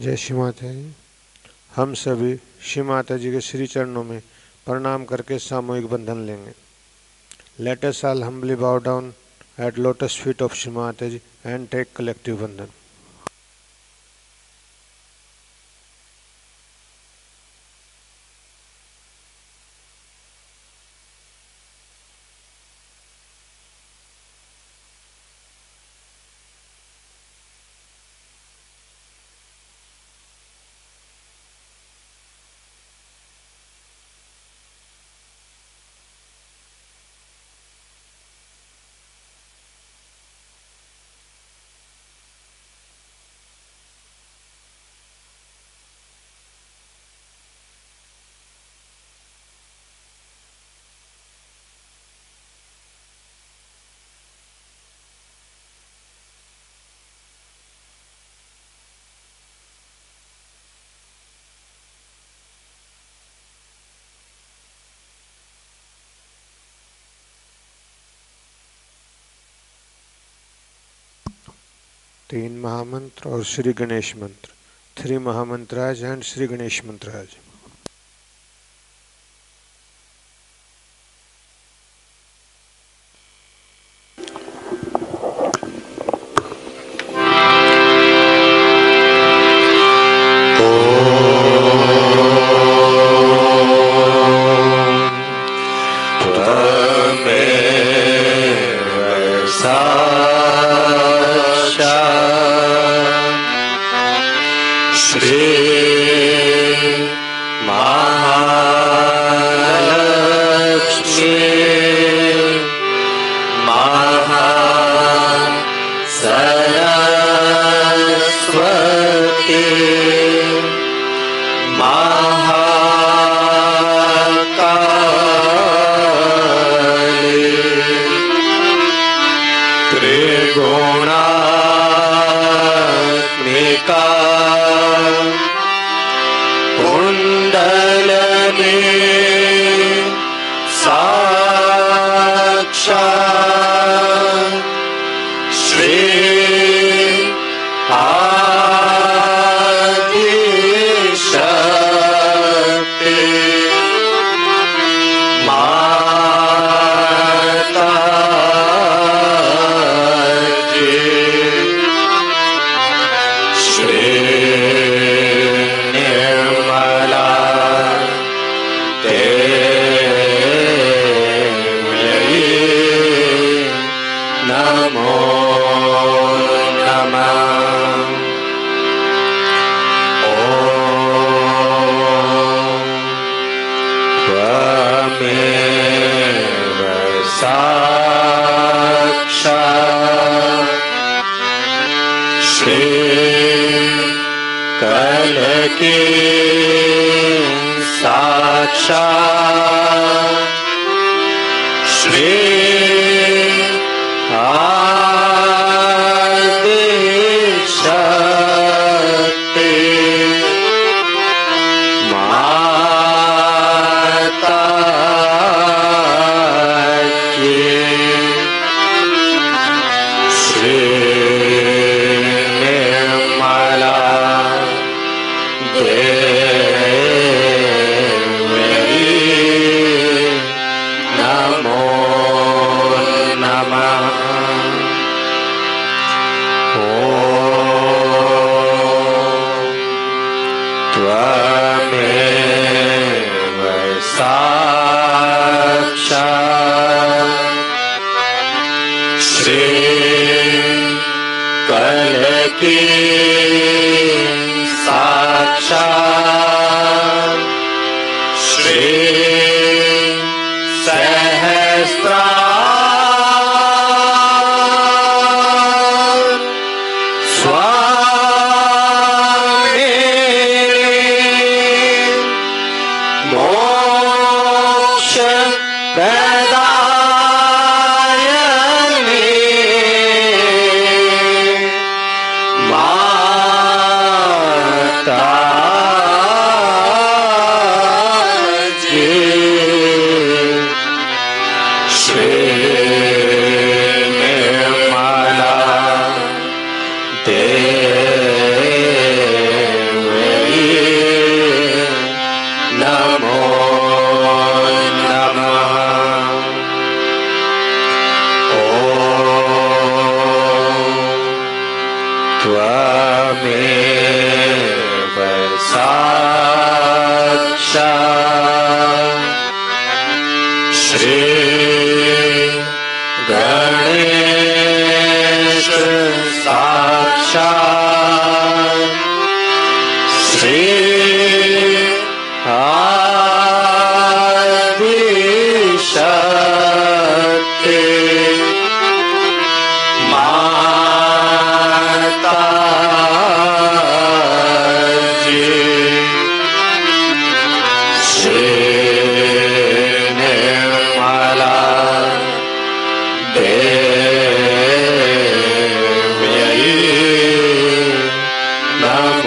जय श्री माता जी। हम सभी श्री माता जी के श्री चरणों में प्रणाम करके सामूहिक बंधन लेंगे। Let us all humbly bow down at lotus feet of Shri Mata Ji and take collective बंधन। तीन महामंत्र और Shri Ganesh mantra. 3 mahamantras and Shri Ganesh mantras. Oh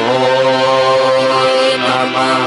Om Namah.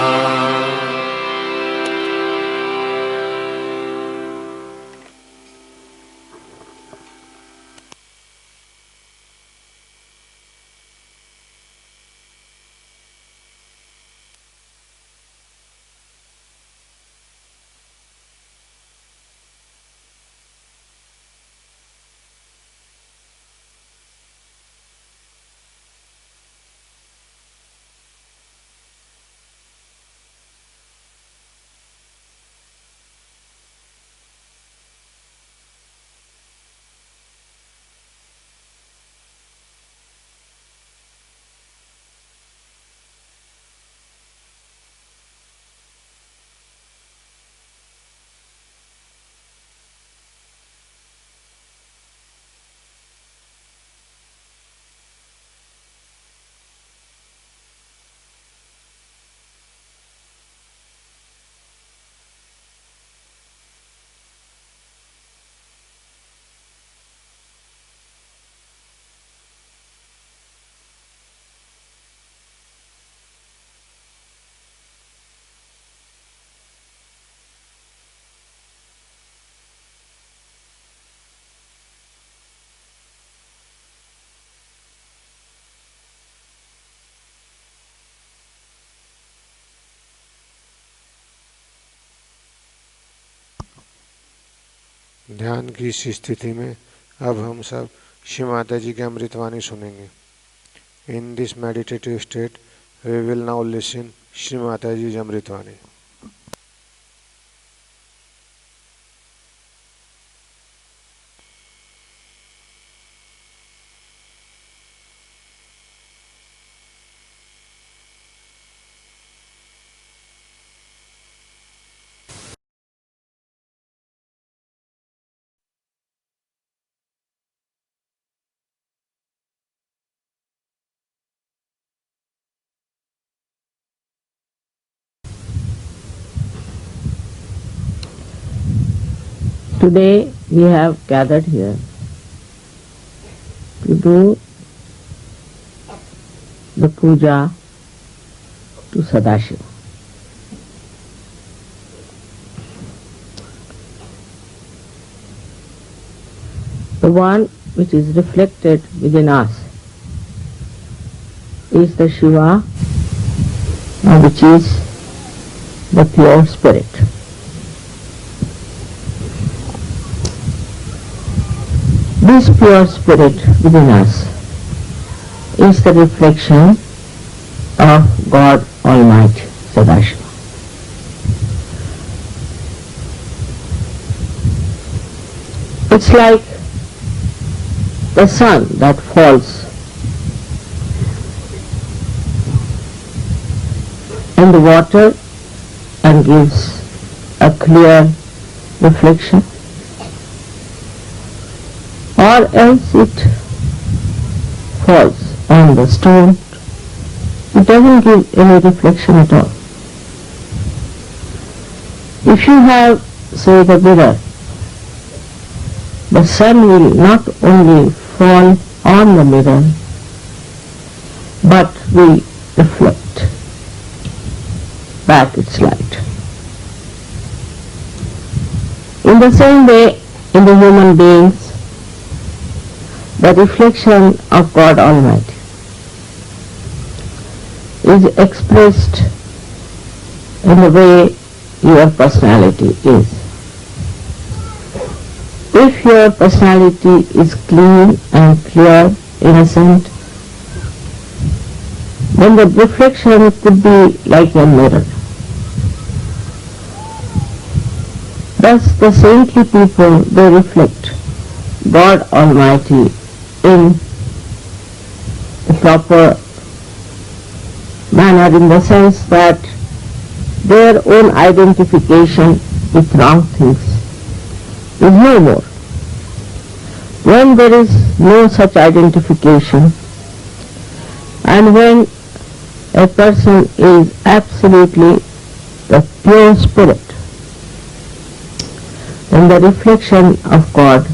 ध्यान की इस स्थिति में अब हम सब श्री माता जी की अमृतवाणी सुनेंगे। In this meditative state we will now listen Shri Mata ji अमृतवाणी। Today we have gathered here to do the puja to Sadashiva. The one which is reflected within us is the Shiva, which is the pure spirit. This pure spirit within us is the reflection of God Almighty, Sadashiva. It's like the sun that falls in the water and gives a clear reflection, or else it falls on the stone. It doesn't give any reflection at all. If you have, say, the mirror, the sun will not only fall on the mirror, but will reflect back its light. In the same way, in the human beings, the reflection of God Almighty is expressed in the way your personality is. If your personality is clean and clear, innocent, then the reflection could be like a mirror. Thus the saintly people, they reflect God Almighty in the proper manner, in the sense that their own identification with wrong things is no more. When there is no such identification, and when a person is absolutely the pure spirit, then the reflection of God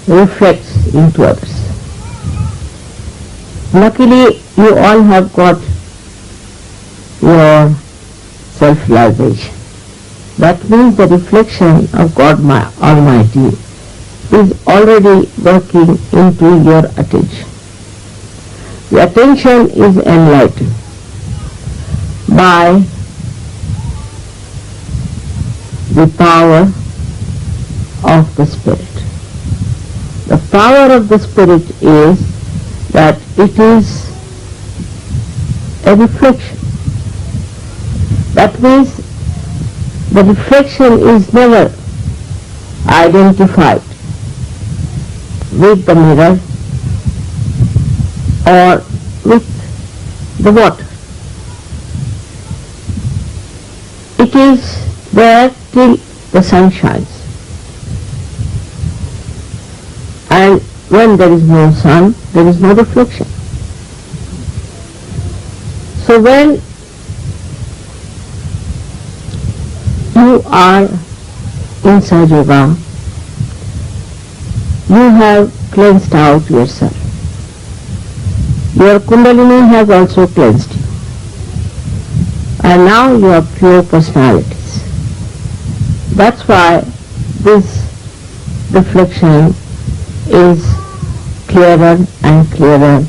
reflects into others. Luckily, you all have got your self-realization. That means the reflection of God Almighty is already working into your attention. The attention is enlightened by the power of the Spirit. The power of the Spirit is that it is a reflection. That means the reflection is never identified with the mirror or with the water. It is there till the sun shines. And when there is no sun, there is no reflection. So when you are in Sahaja Yoga, you have cleansed out yourself. Your Kundalini has also cleansed you. And now you are pure personalities. That's why this reflection is clearer and clearer,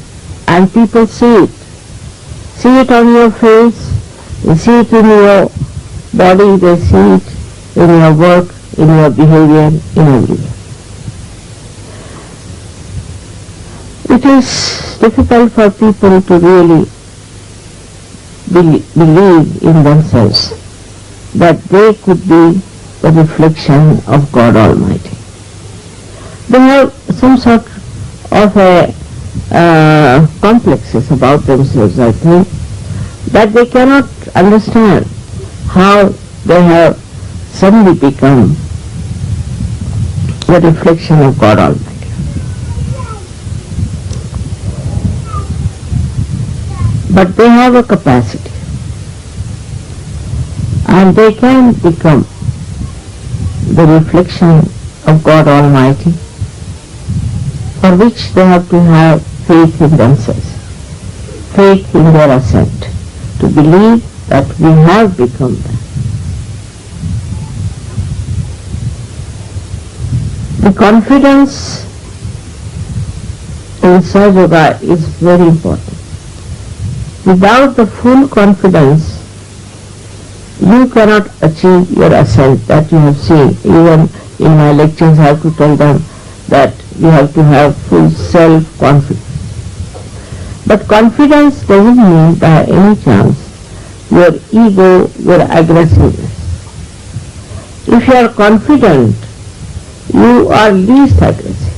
and people see it. See it on your face, they see it in your body, they see it in your work, in your behavior, in everywhere. It is difficult for people to really believe in themselves that they could be the reflection of God Almighty. They have some sort of a complexes about themselves, I think, that they cannot understand how they have suddenly become the reflection of God Almighty. But they have a capacity, and they can become the reflection of God Almighty, for which they have to have faith in themselves, faith in their ascent, to believe that we have become that. The confidence in Sahaja Yoga is very important. Without the full confidence, you cannot achieve your ascent that you have seen. Even in my lectures I have to tell them that you have to have full self-confidence. But confidence doesn't mean by any chance your ego, your aggressiveness. If you are confident, you are least aggressive.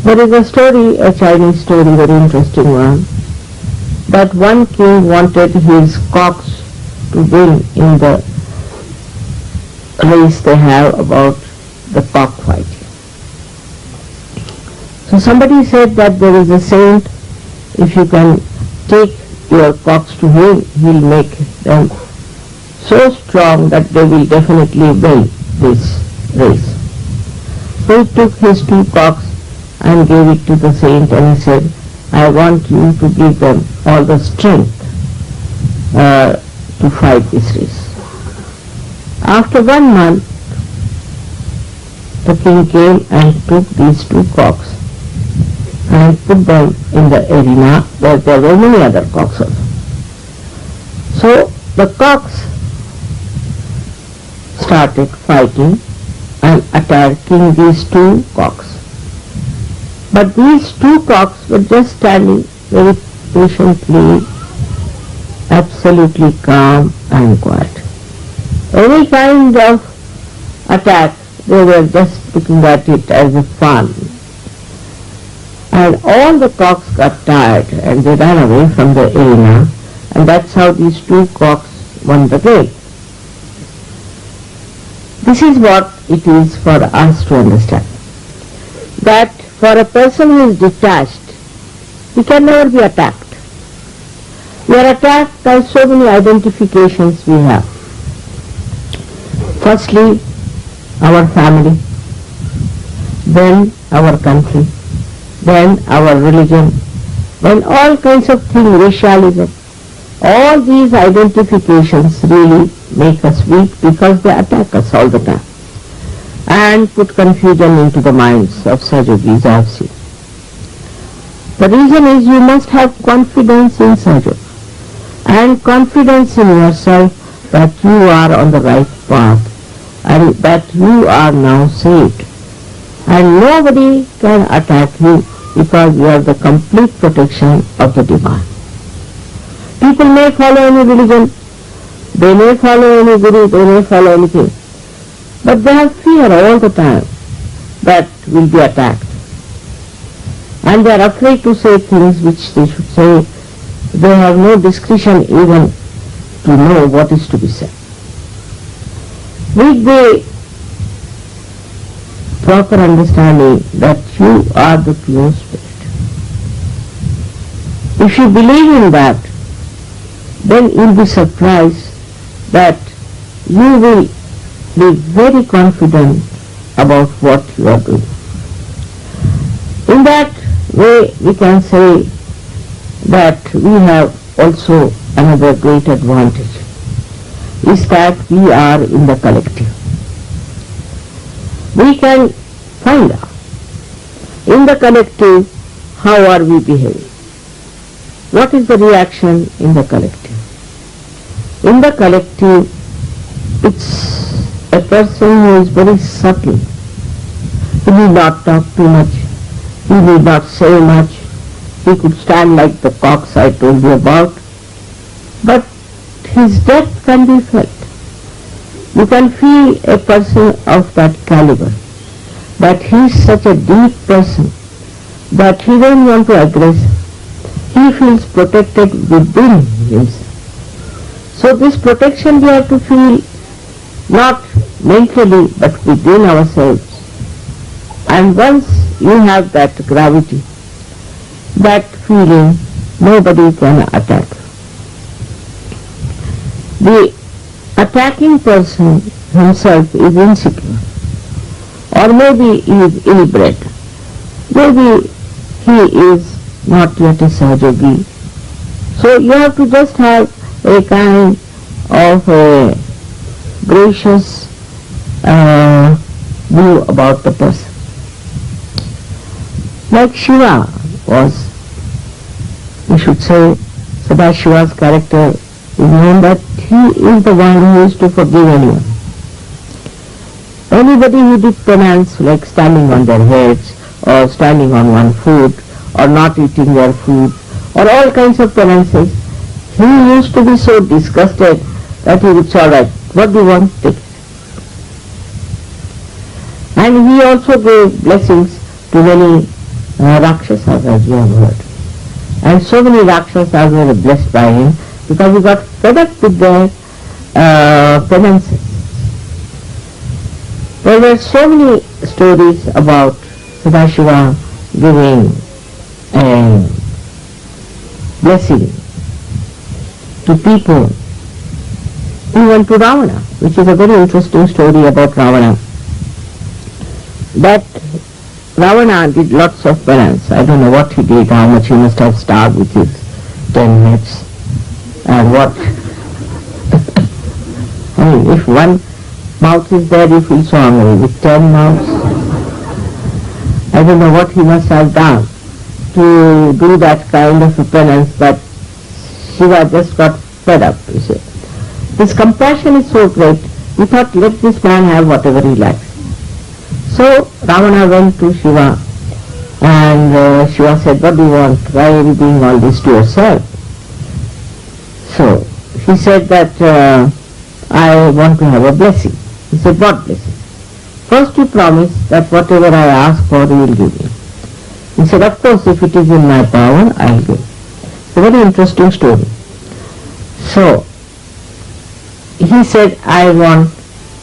There is a story, a Chinese story, very interesting one, that one king wanted his cocks to win in the race they have about the cockfighting. So somebody said that there is a saint, if you can take your cocks to him, he will make them so strong that they will definitely win this race. So he took his two cocks and gave it to the saint, and he said, I want you to give them all the strength to fight this race. After 1 month, the king came and took these two cocks and put them in the arena where there were many other cocks also. So the cocks started fighting and attacking these two cocks. But these two cocks were just standing very patiently, absolutely calm and quiet. Any kind of attack, they were just looking at it as a fun. And all the cocks got tired and they ran away from the arena, and that's how these two cocks won the game. This is what it is for us to understand. That for a person who is detached, he can never be attacked. We are attacked by so many identifications we have. Firstly, our family, then our country, then our religion, then all kinds of things, racialism, all these identifications really make us weak because they attack us all the time and put confusion into the minds of Sajogis, I have seen. The reason is you must have confidence in Sajog and confidence in yourself that you are on the right path and that you are now saved. And nobody can attack you because you have the complete protection of the Divine. People may follow any religion, they may follow any guru, they may follow anything, but they have fear all the time that will be attacked. And they are afraid to say things which they should say. They have no discretion even to know what is to be said. With the proper understanding that you are the pure spirit, if you believe in that, then you will be surprised that you will be very confident about what you are doing. In that way we can say that we have also another great advantage, is that we are in the collective. We can find out in the collective how are we behaving. What is the reaction in the collective? In the collective, it's a person who is very subtle. He need not talk too much. He need not say much. He could stand like the cocks I told you about. But his depth can be felt. You can feel a person of that caliber, that he is such a deep person that he don't want to aggress. He feels protected within himself. So this protection we have to feel not mentally but within ourselves. And once you have that gravity, that feeling, nobody can attack. The attacking person himself is insecure, or maybe he is ill-bred, maybe he is not yet a Sahajogi. So you have to just have a kind of a gracious view about the person. Like Shiva was, we should say, Sadashiva's character is known that he is the one who used to forgive anyone. Anybody who did penance, like standing on their heads, or standing on one foot, or not eating their food, or all kinds of penances, he used to be so disgusted that he would say, all right, what do you want? Take it. And he also gave blessings to many Rakshasas, as you have heard. And so many Rakshasas were blessed by him because he got fed up with their penances. There were so many stories about Sadashiva giving a blessing to people, even to Ravana, which is a very interesting story about Ravana. That Ravana did lots of penance. I don't know what he did, how much he must have starved with his 10 minutes, and what. I mean, if one mouth is there, you feel so hungry. With 10 mouths, I don't know what he must have done to do that kind of a penance, but Shiva just got fed up, you see. His compassion is so great, he thought, let this man have whatever he likes. So Ravana went to Shiva, and Shiva said, what do you want? Why are you doing all this to yourself? So he said that I want to have a blessing. He said, what blessing? First you promise that whatever I ask for you will give me. He said, of course, if it is in my power, I will give. It's a very interesting story. So he said, I want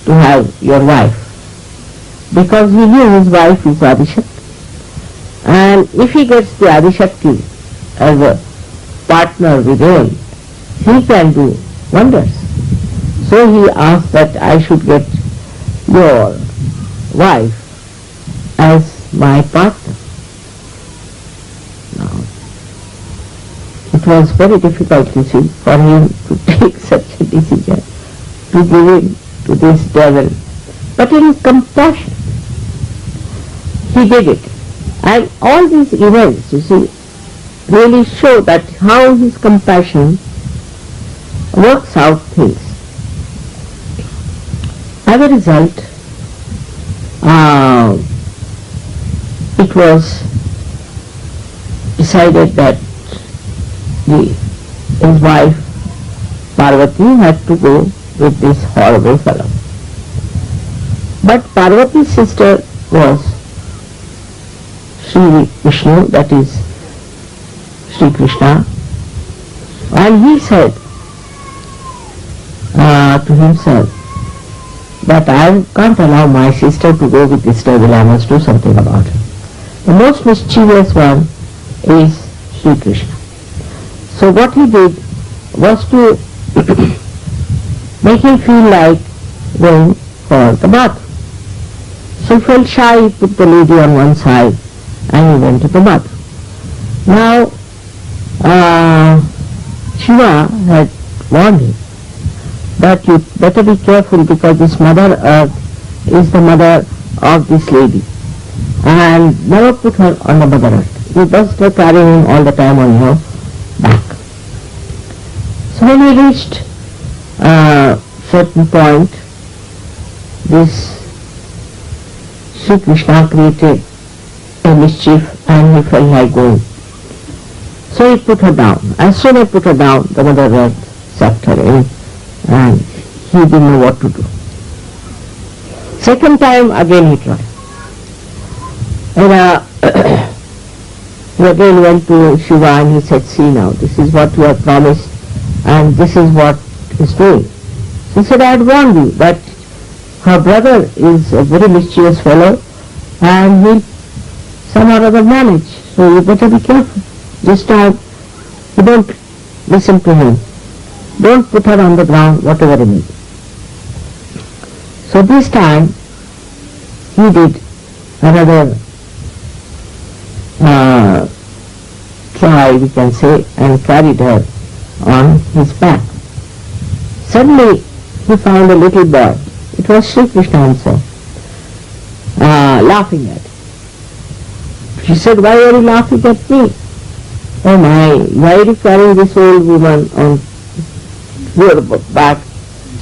to have your wife, because he knew his wife is Adishakti, and if he gets the Adishakti as a partner with him, he can do wonders. So he asked that I should get your wife as my partner. it was very difficult, you see, for him to take such a decision, to give in to this devil. But in compassion, he did it. And all these events, you see, really show that how his compassion works out things. As a result, it was decided that his wife Parvati had to go with this horrible fellow. But Parvati's sister was Shri Vishnu, that is Shri Krishna, and he said to himself that I can't allow my sister to go with this devil, I must do something about it. The most mischievous one is Shri Krishna. So what he did was to make him feel like going for the bath. So he felt shy, he put the lady on one side and he went to the bath. Now Shiva had warned him that you better be careful, because this Mother Earth is the mother of this lady, and never put her on the Mother Earth. You must carry him all the time on your back. So when he reached a certain point, this Sri Krishna created a mischief and he felt like going. So he put her down. As soon as he put her down, the Mother Earth sucked her in and he didn't know what to do. Second time again he tried. And he again went to Shiva and he said, see now, this is what you have promised and this is what is doing. He said, I had warned you that her brother is a very mischievous fellow and he'll somehow or other manage, so you better be careful. This time you don't listen to him. Don't put her on the ground, whatever it is. So this time he did another try, we can say, and carried her on his back. Suddenly he found a little boy. It was Shri Krishna himself, laughing at him. She said, why are you laughing at me? Oh my, why are you carrying this old woman on your back?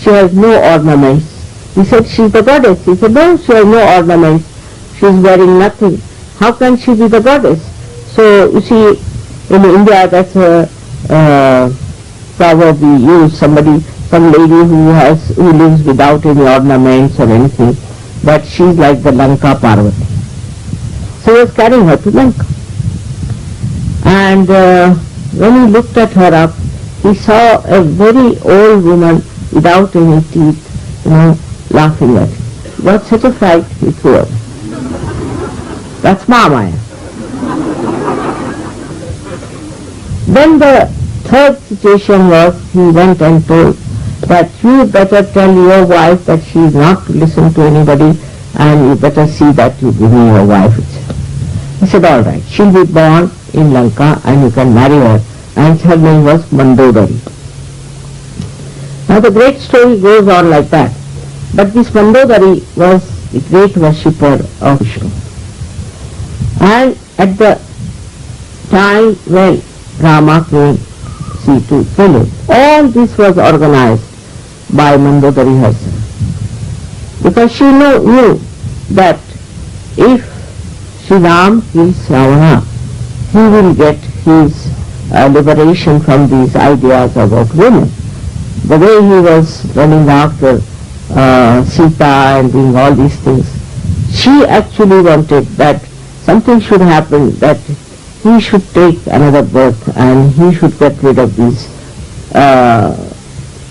She has no ornaments. He said, she's the goddess. He said, no, she has no ornaments. She is wearing nothing. How can she be the goddess? So you see, in India that's a proverb we use, some lady who lives without any ornaments or anything, but she's like the Lanka Parvati. So he was carrying her to Lanka. And when he looked at her up, he saw a very old woman without any teeth, laughing at him. He got such a fright, he threw her. That's Mahamaya. Then the third situation was, he went and told that you better tell your wife that she is not to listen to anybody and you better see that you give me your wife. He said, all right, she'll be born in Lanka and you can marry her. And her name was Mandodari. Now the great story goes on like that. But this Mandodari was the great worshipper of Vishnu. And at the time when Rama came to kill him, all this was organized by Mandodari herself. Because she knew that if Sri Ram kills Ravana, he will get his liberation from these ideas about women. The way he was running after Sita and doing all these things, she actually wanted that something should happen, that he should take another birth and he should get rid of these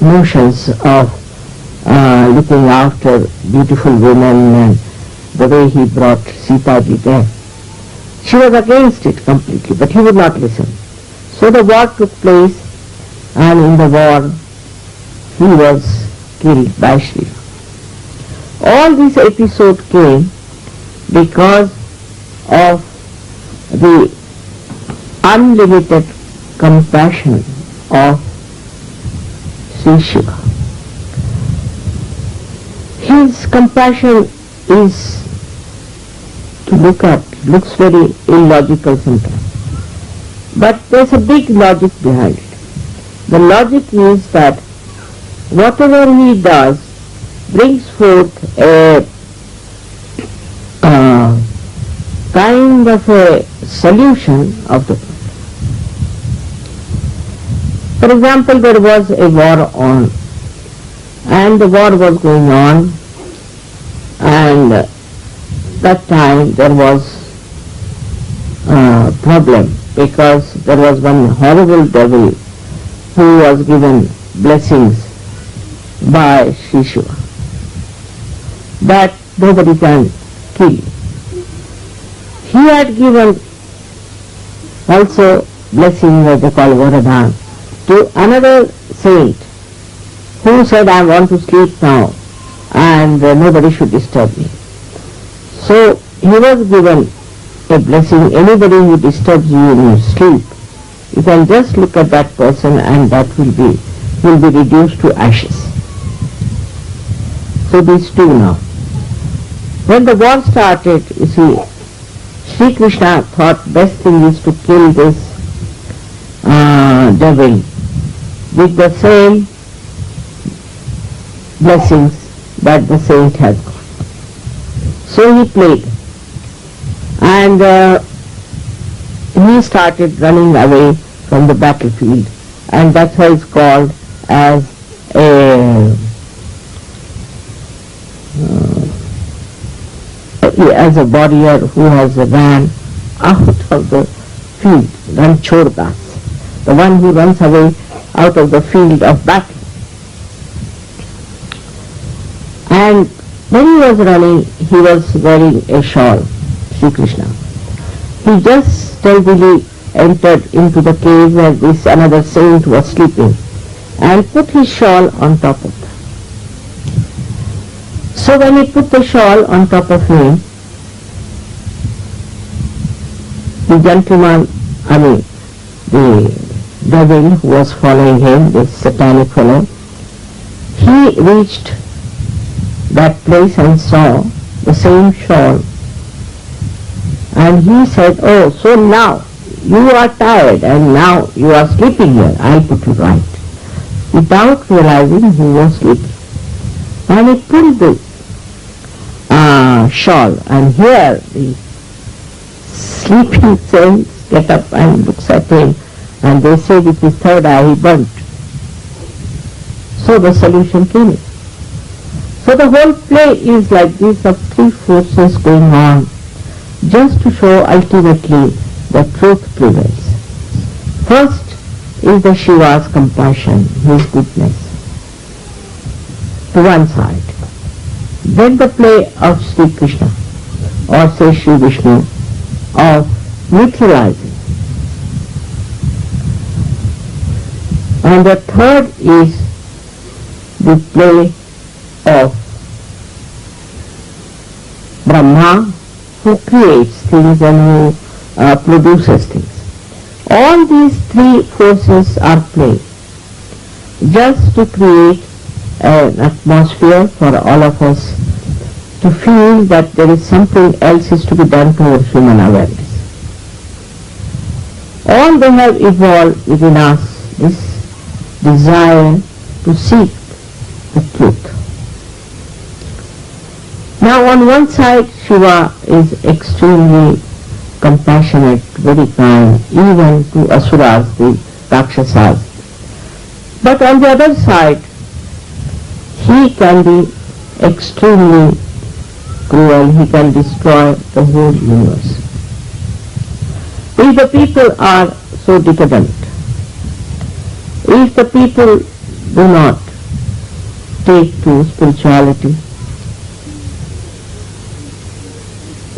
notions of looking after beautiful women and the way he brought Sita ji there. She was against it completely, but he would not listen. So the war took place, and in the war he was killed by Shri. All this episode came because of the unlimited compassion of Sri Shiva. His compassion is to looks very illogical sometimes. But there's a big logic behind it. The logic is that whatever he does brings forth a kind of a solution of the problem. For example, there was a war on, and the war was going on, and that time there was a problem because there was one horrible devil who was given blessings by Shri Shiva that nobody can kill. He had given also blessing, what they call Varadhan, to another saint who said, I want to sleep now and nobody should disturb me. So he was given a blessing, anybody who disturbs you in your sleep, you can just look at that person and that will be reduced to ashes. So these two now. When the war started, you see, Sri Krishna thought best thing is to kill this devil with the same blessings that the saint had got. So he played, and he started running away from the battlefield, and that's why it's called as a warrior who has ran out of the field, Ranchordas, the one who runs away out of the field of battle. And when he was running, he was wearing a shawl, Sri Krishna. He just stealthily entered into the cave where this another saint was sleeping and put his shawl on top of that. So when he put the shawl on top of him, the gentleman, the devil who was following him, this satanic fellow, he reached that place and saw the same shawl, and he said, oh, so now you are tired and now you are sleeping here, I'll put you right, without realizing who was sleeping. And he pulled the shawl, and here the sleeping saints get up and looks at him, and they say with his third eye he burnt. So the solution came in. So the whole play is like this, of three forces going on, just to show ultimately the truth prevails. First is the Shiva's compassion, his goodness, to one side. Then the play of Sri Krishna, or say Shri Vishnu, of neutralizing. And the third is the play of Brahma, who creates things and who produces things. All these three forces are playing just to create an atmosphere for all of us to feel that there is something else is to be done towards human awareness. All they have evolved within us this desire to seek the truth. Now on one side Shiva is extremely compassionate, very kind, even to asuras, the Rakshasas. But on the other side, he can be extremely cruel, he can destroy the whole universe. If the people are so decadent, if the people do not take to spirituality,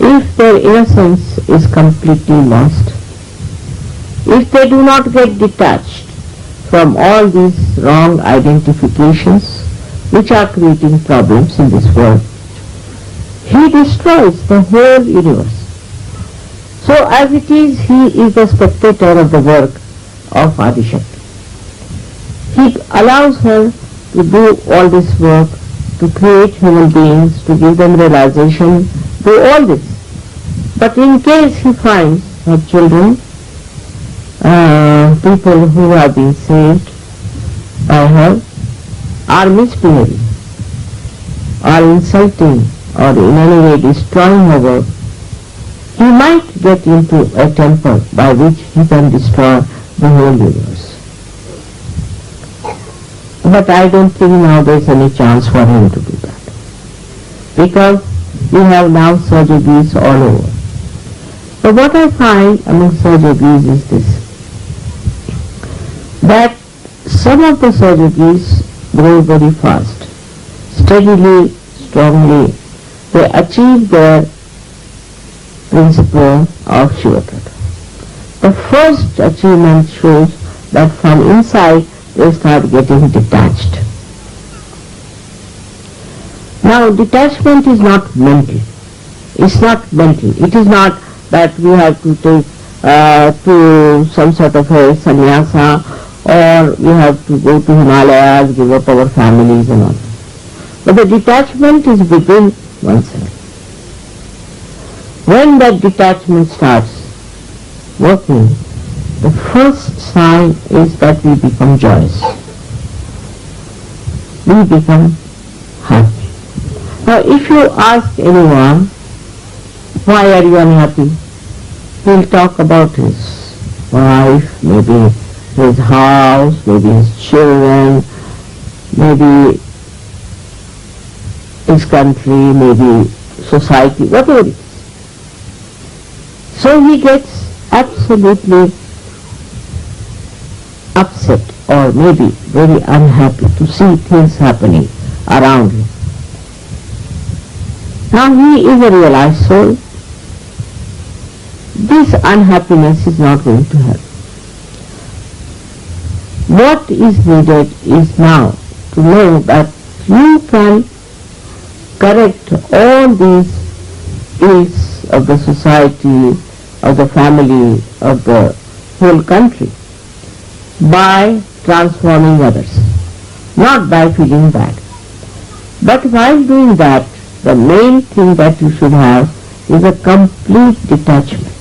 if their innocence is completely lost, if they do not get detached from all these wrong identifications which are creating problems in this world, he destroys the whole universe. So as it is, he is the spectator of the work of Adi Shakti. He allows her to do all this work, to create human beings, to give them realization, do all this. But in case he finds that children, people who have been saved by her, are misbehaving, are insulting, or in any way destroying her work, he might get into a temper by which he can destroy the whole universe. But I don't think now there is any chance for him to do that, because we have now surgeries all over. But what I find among surgeries is this, that some of the surgeries grow very fast, steadily, strongly. They achieve their principle of Shivatata. The first achievement shows that from inside they start getting detached. Now detachment is not mental. It's not mental. It is not that we have to take to some sort of a sannyasa, or we have to go to Himalayas, give up our families and all. But the detachment is within oneself. When that detachment starts working, the first sign is that we become joyous. We become happy. Now if you ask anyone, why are you unhappy? He'll talk about his wife, maybe his house, maybe his children, maybe his country, maybe society, whatever it is. So he gets absolutely upset or maybe very unhappy to see things happening around him. Now he is a realized soul. This unhappiness is not going to help. What is needed is now to know that you can correct all these ills of the society, of the family, of the whole country by transforming others, not by feeling bad. But while doing that, the main thing that you should have is a complete detachment.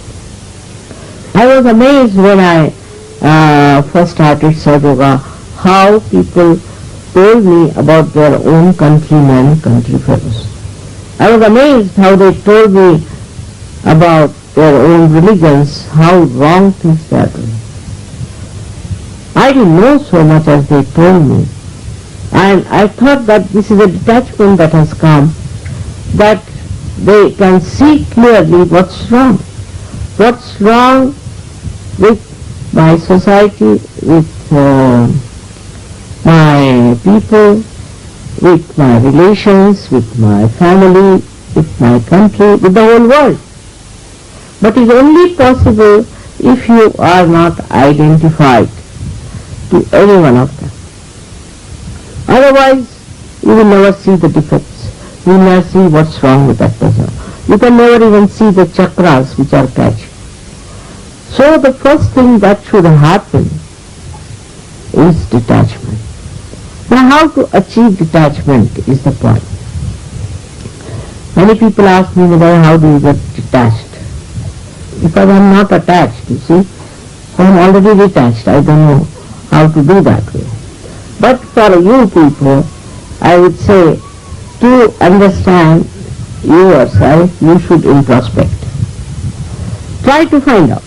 I was amazed when I first started Sadhyoga, how people told me about their own countrymen, country fellows. I was amazed how they told me about their own religions, how wrong things they are doing. I didn't know so much as they told me. And I thought that this is a detachment that has come, that they can see clearly what's wrong. What's wrong with my society, with my people, with my relations, with my family, with my country, with the whole world. But it's only possible if you are not identified to any one of them. Otherwise, you will never see the defects. You will never see what's wrong with that person. You can never even see the chakras which are catching. So the first thing that should happen is detachment. Now how to achieve detachment is the point. Many people ask me, how do you get detached? Because I am not attached, you see. So I am already detached. I don't know how to do that way. But for you people, I would say, to understand yourself, you should introspect. Try to find out.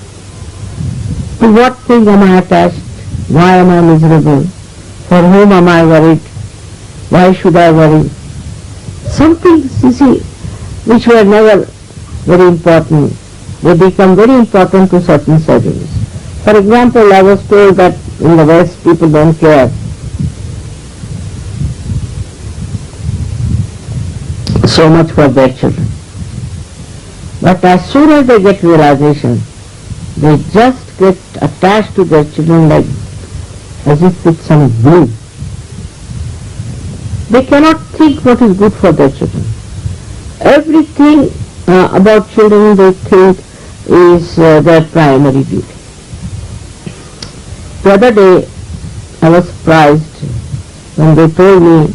To what thing am I attached? Why am I miserable? For whom am I worried? Why should I worry? Some things, you see, which were never very important, they become very important to certain surgeries. For example, I was told that in the West people don't care so much for their children. But as soon as they get realization, they just get attached to their children like as if with some glue. They cannot think what is good for their children. Everything about children they think is their primary duty. The other day I was surprised when they told me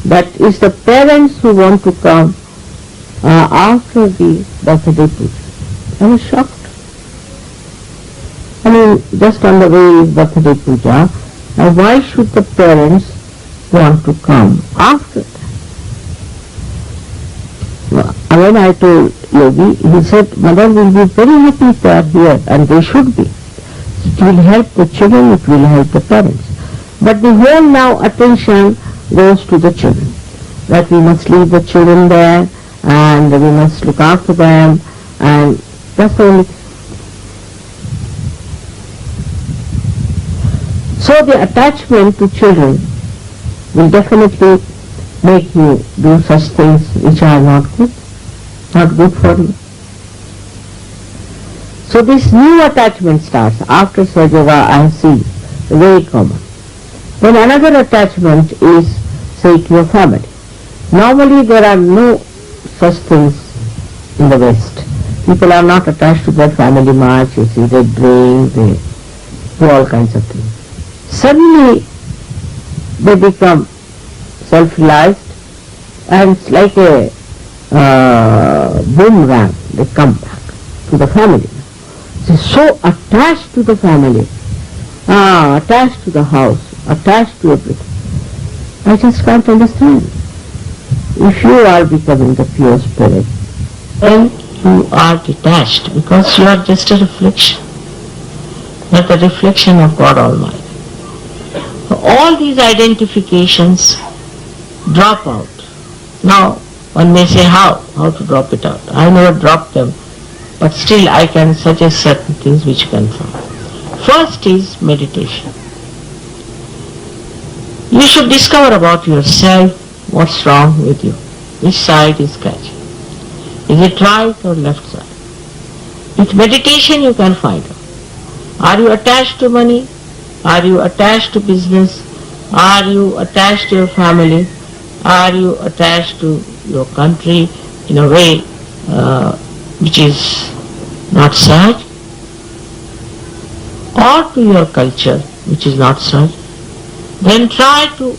that it's the parents who want to come after the birthday puja. I was shocked. I mean, just on the way is birthday puja, and why should the parents want to come after that? When I told Yogi, he said, Mother will be very happy if they are here, and they should be. It will help the children, it will help the parents. But the whole now attention goes to the children, that we must leave the children there, and we must look after them, and that's the only thing. So the attachment to children will definitely make you do such things which are not good for you. So this new attachment starts after Sahaja Yoga, I see, very common. Then another attachment is, say, to your family. Normally there are no such things in the West. People are not attached to their family much, you see, they drink, they do all kinds of things. Suddenly they become self-realized, and it's like a boomerang, they come back to the family. They're so attached to the family, attached to the house, attached to everything. I just can't understand. If you are becoming the pure spirit, then you are detached, because you are just a reflection. You are the reflection of God Almighty. So all these identifications drop out. Now, one may say how to drop it out. I never dropped them, but still I can suggest certain things which confirm. First is meditation. You should discover about yourself what's wrong with you. Which side is catching? Is it right or left side? With meditation you can find out. Are you attached to money? Are you attached to business? Are you attached to your family? Are you attached to your country in a way which is not such? Or to your culture which is not such? Then try to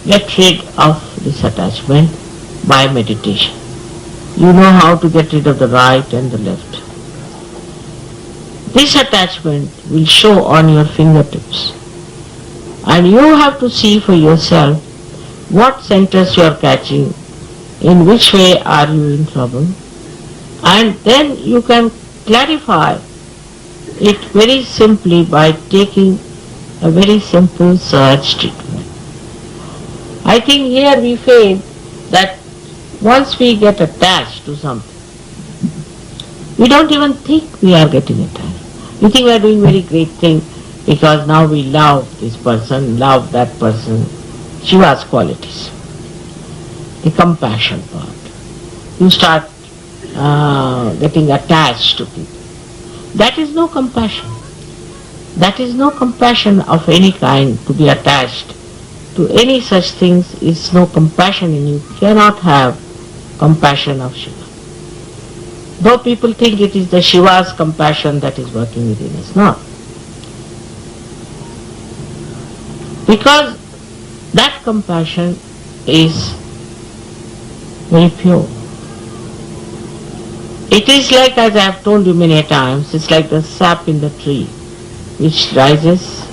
get rid of this attachment by meditation. You know how to get rid of the right and the left. This attachment will show on your fingertips, and you have to see for yourself what centers you are catching, in which way are you in trouble, and then you can clarify it very simply by taking a very simple search treatment. I think here we fail that once we get attached to something, we don't even think we are getting attached. We think we are doing very great thing because now we love this person, love that person. Shiva's qualities. The compassion part. You start getting attached to people. That is no compassion. That is no compassion of any kind. To be attached to any such things is no compassion, and you cannot have compassion of Shiva. Though people think it is the Shiva's compassion that is working within us. No. Because that compassion is very pure. It is like, as I have told you many times, it's like the sap in the tree which rises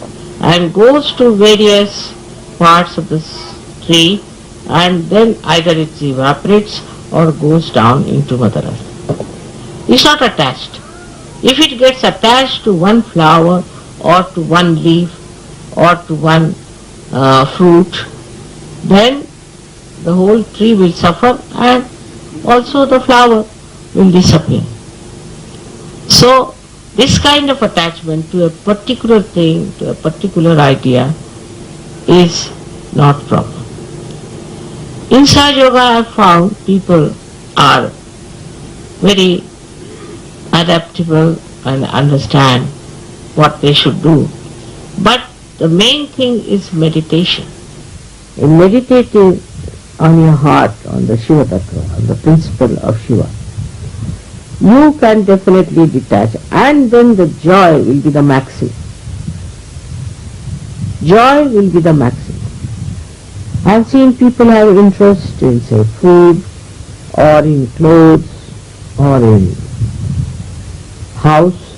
and goes to various parts of the tree, and then either it evaporates or goes down into Mother Earth. It's not attached. If it gets attached to one flower or to one leaf or to one fruit, then the whole tree will suffer and also the flower will disappear. So this kind of attachment to a particular thing, to a particular idea is not proper. In Sahaja Yoga I have found people are very adaptable and understand what they should do. But the main thing is meditation. In meditating on your heart, on the Shiva Tattva, on the principle of Shiva, you can definitely detach, and then the joy will be the maximum. joy will be the maximum. I have seen people have interest in, say, food, or in clothes, or in house,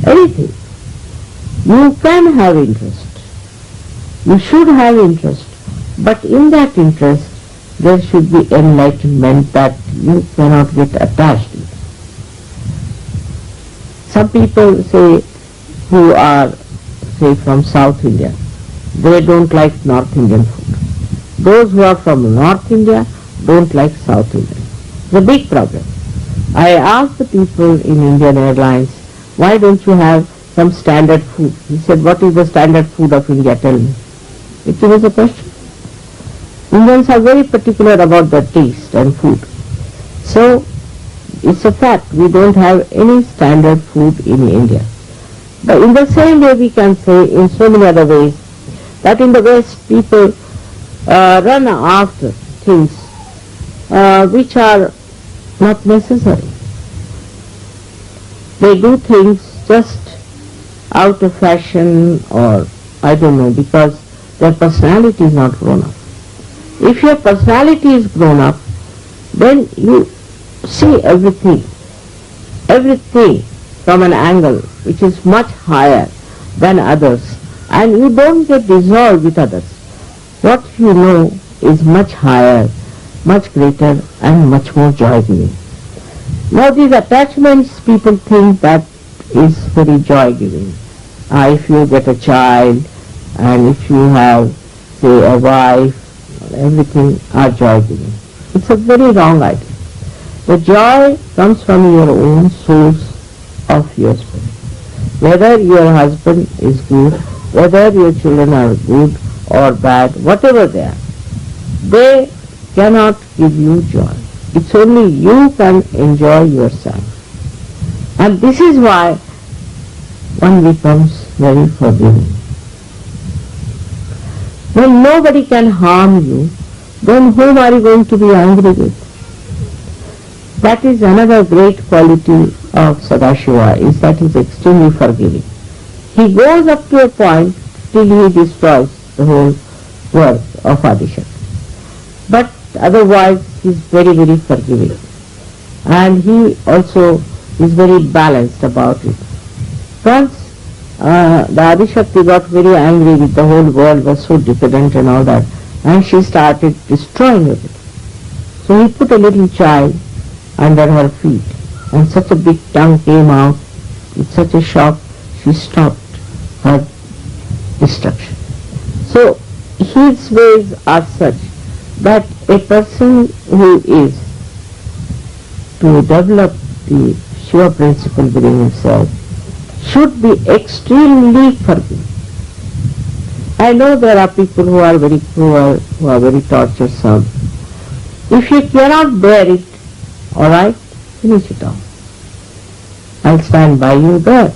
anything. You can have interest. You should have interest. But in that interest, there should be enlightenment that you cannot get attached to. Some people say, who are, say, from South India, they don't like North Indian food. Those who are from North India don't like South Indian. It's a big problem. I asked the people in Indian Airlines, why don't you have some standard food? He said, what is the standard food of India? Tell me. It was a question. Indians are very particular about their taste and food. So, it's a fact, we don't have any standard food in India. But in the same way we can say in so many other ways that in the West people run after things which are not necessary. They do things just out of fashion, or I don't know, because their personality is not grown up. If your personality is grown up, then you see everything from an angle which is much higher than others, and you don't get dissolved with others. What you know is much higher, much greater, and much more joy-giving. Now these attachments, people think that is very joy-giving. If you get a child, and if you have, say, a wife, everything are joy-giving. It's a very wrong idea. The joy comes from your own source of your spirit. Whether your husband is good, whether your children are good or bad, whatever they are, they cannot give you joy. It's only you can enjoy yourself. And this is why one becomes very forgiving. When nobody can harm you, then whom are you going to be angry with? That is another great quality of Sadashiva, is that he is extremely forgiving. He goes up to a point till he destroys the whole work of Adishakti. But otherwise he is very, very forgiving. And he also is very balanced about it. Once the Adishakti got very angry with the whole world was so decadent and all that, and she started destroying everything. So he put a little child under her feet, and such a big tongue came out with such a shock, she stopped her destruction. So his ways are such that a person who is to develop the Shiva principle within himself should be extremely forgiving. I know there are people who are very cruel, who are very torturesome. If you cannot bear it, all right, finish it off. I'll stand by you there.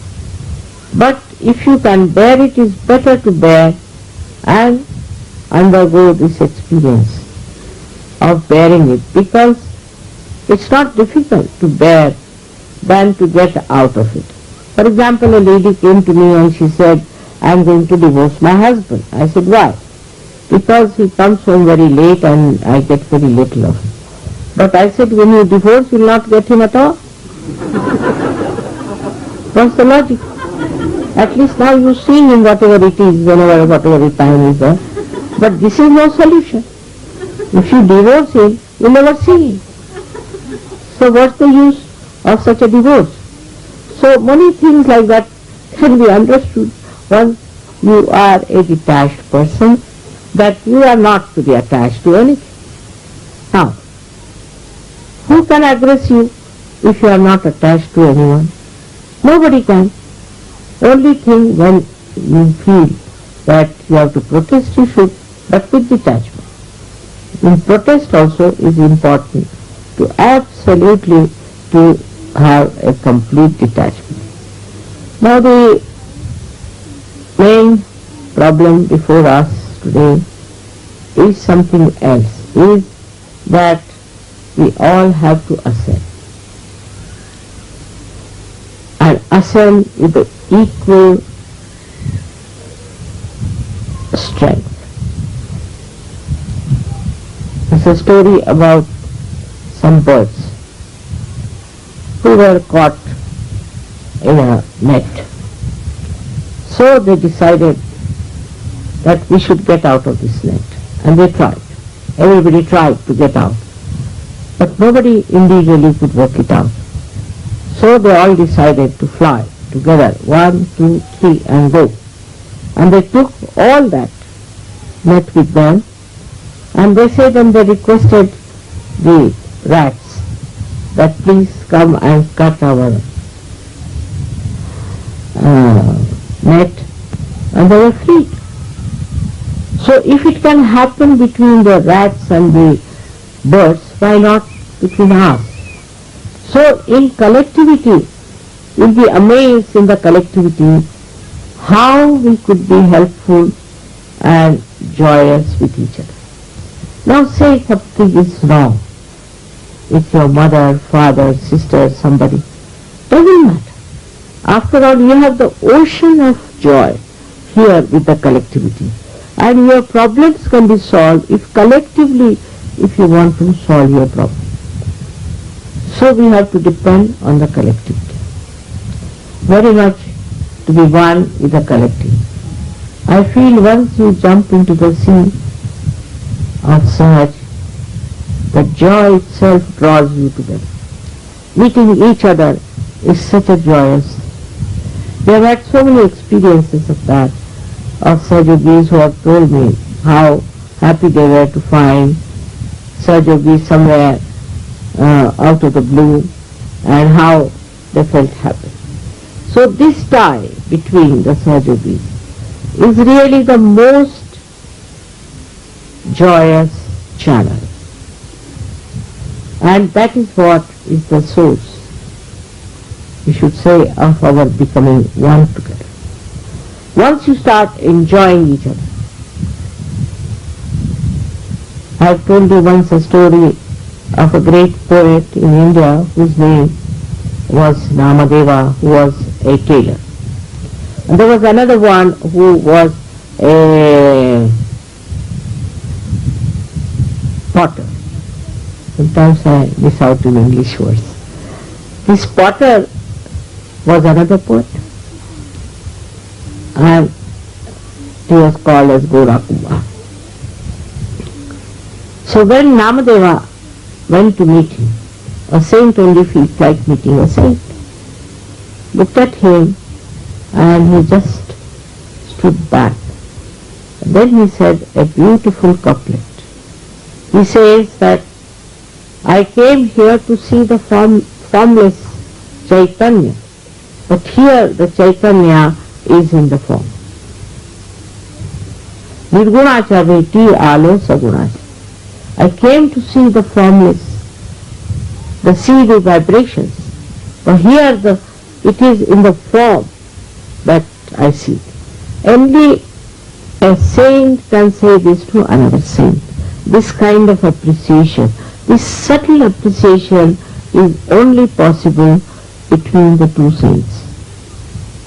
But if you can bear it, it's better to bear and undergo this experience of bearing it, because it's not difficult to bear than to get out of it. For example, a lady came to me and she said, I'm going to divorce my husband. I said, why? Because he comes home very late and I get very little of him. But I said, when you divorce, you'll not get him at all. What's the logic? At least now you see him whatever it is, whatever the time is there. But this is no solution. If you divorce him, you'll never see him. So what's the use of such a divorce? So many things like that can be understood once you are a detached person, that you are not to be attached to anything. Now, who can aggress you if you are not attached to anyone? Nobody can. Only thing, when you feel that you have to protest, you should, but with detachment. In protest also is important to absolutely to have a complete detachment. Now the main problem before us today is something else, is that we all have to ascend. And ascend with the equal was a story about some birds who were caught in a net. So they decided that we should get out of this net, and they tried. Everybody tried to get out, but nobody individually could work it out. So they all decided to fly together, 1, 2, 3, and go. And they took all that net with them, and they said, and they requested the rats that please come and cut our net, and they were freed. So if it can happen between the rats and the birds, why not between us? So in collectivity, we'll be amazed in the collectivity how we could be helpful and joyous with each other. Now say something is wrong. It's your mother, father, sister, somebody. Doesn't matter. After all, you have the ocean of joy here with the collectivity. And your problems can be solved if collectively, if you want to solve your problem. So we have to depend on the collectivity. Very much to be one with the collective. I feel once you jump into the sea of Sahaj, the joy itself draws you to them. Meeting each other is such a joyous. We have had so many experiences of that, of Sahajogis who have told me how happy they were to find Sahajogis somewhere out of the blue, and how they felt happy. So this tie between the Sahajogis is really the most joyous channel, and that is what is the source, we should say, of our becoming one together. Once you start enjoying each other. I have told you once a story of a great poet in India whose name was Namadeva, who was a tailor. And there was another one who was a potter. Sometimes I miss out in English words. This potter was another poet, and he was called as Gorakumbha. So when Namadeva went to meet him, a saint only feels like meeting a saint, looked at him and he just stood back. And then he said a beautiful couplet. He says that I came here to see the formless Chaitanya, but here the Chaitanya is in the form. Nirgunacha veti alo sagunacha. I came to see the formless, the see the vibrations, but here it is in the form that I see. Only a saint can say this to another saint. This kind of appreciation, this subtle appreciation is only possible between the two saints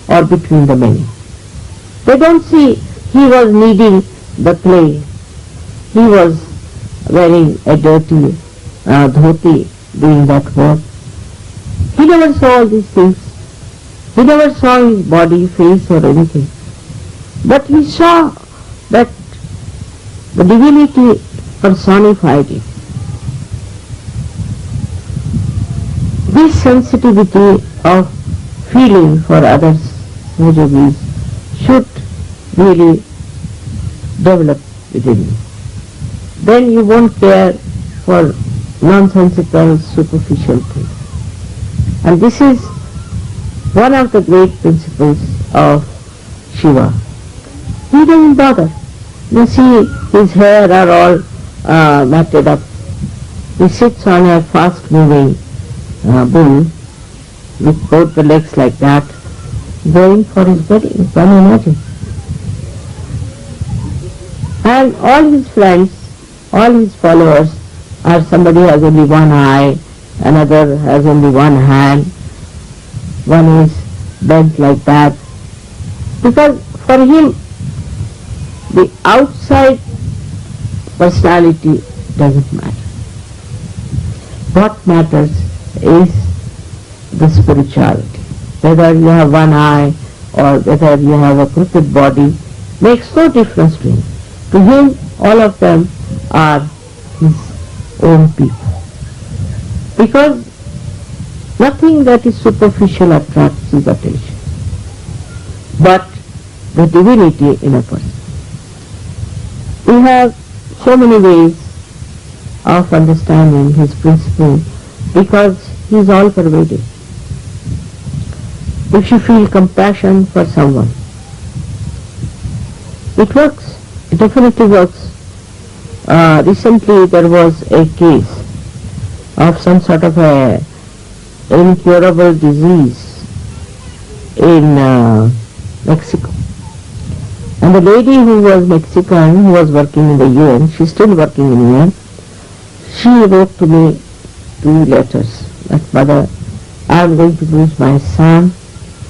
or between the many. They don't see he was kneading the clay, he was wearing a dirty dhoti doing that work. He never saw all these things. He never saw his body, face or anything. But he saw that the divinity personified it. This sensitivity of feeling for others, Sahajogis, should really develop within you. Then you won't care for nonsensical, superficial things. And this is one of the great principles of Shiva. He doesn't bother. You see his hair are all matted up. He sits on a fast-moving bull with both the legs like that, going for his wedding. Can you imagine? And all his friends, all his followers are somebody has only one eye, another has only one hand, one is bent like that. Because for him, the outside personality doesn't matter. What matters is the spirituality. Whether you have one eye or whether you have a crooked body makes no difference to him. To him, all of them are his own people. Because nothing that is superficial attracts his attention, but the divinity in a person. We have so many ways of understanding his principle because he is all pervading. If you feel compassion for someone, it works. It definitely works. Recently there was a case of some sort of a incurable disease in Mexico. And the lady who was Mexican, who was working in the UN, she's still working in UN, she wrote to me 2 letters that, Mother, I'm going to lose my son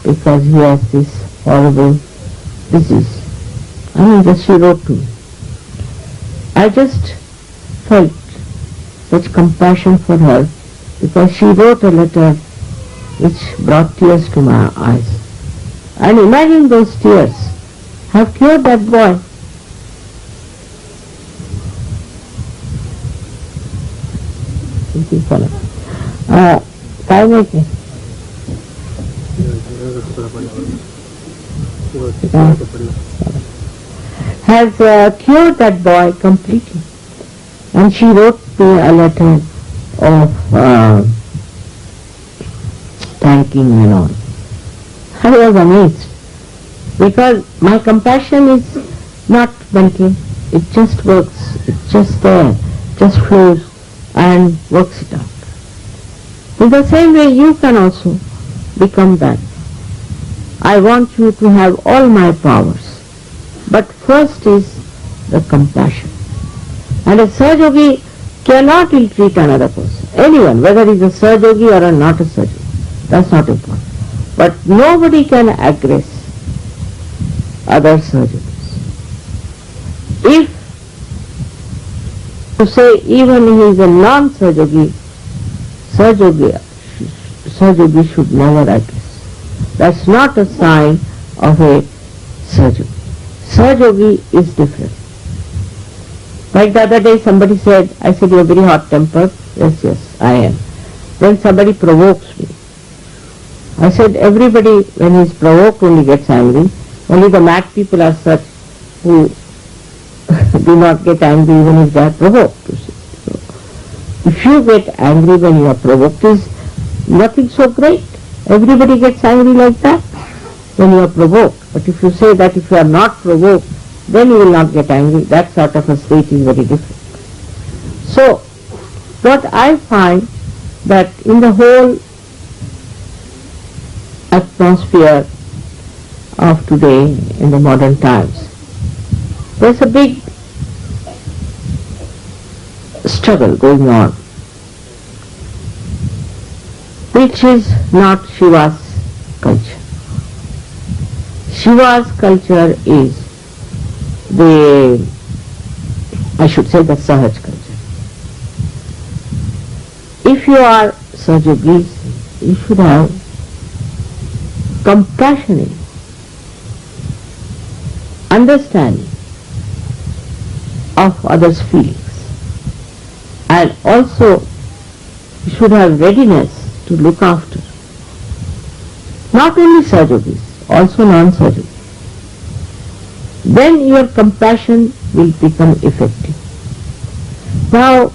because he has this horrible disease. I mean, just she wrote to me. I just felt such compassion for her because she wrote a letter which brought tears to my eyes. And imagine those tears have cured that boy. काय माहिती has cured that boy completely. And she wrote me a letter of thanking me and all. I was amazed because my compassion is not mental, it just works, it's just there, just flows and works it out. In the same way you can also become that. I want you to have all my powers, but first is the compassion. And a Sahajogi cannot ill-treat another person, anyone, whether he is a Sahajogi or not a Sahajogi, that's not important. But nobody can aggress other Sahajogis. If to say even he is a non-Sahajogi, Sahajogi should never aggress. That's not a sign of a Sahajogi. Sahajogi is different. Like the other day somebody said, I said, you are very hot-tempered. Yes, I am. Then somebody provokes me. I said, everybody when he is provoked only gets angry. Only the mad people are such who do not get angry even if they are provoked. So, if you get angry when you are provoked is nothing so great. Everybody gets angry like that when you are provoked. But if you say that if you are not provoked, then you will not get angry. That sort of a state is very different. So, what I find that in the whole atmosphere of today in the modern times, there's a big struggle going on, which is not Shiva's culture. Shiva's culture is I should say the Sahaj culture. If you are Sahajogis, you should have compassionate understanding of others' feelings, and also you should have readiness to look after not only Sahajogis, also non-Sahajogis. Then your compassion will become effective. Now,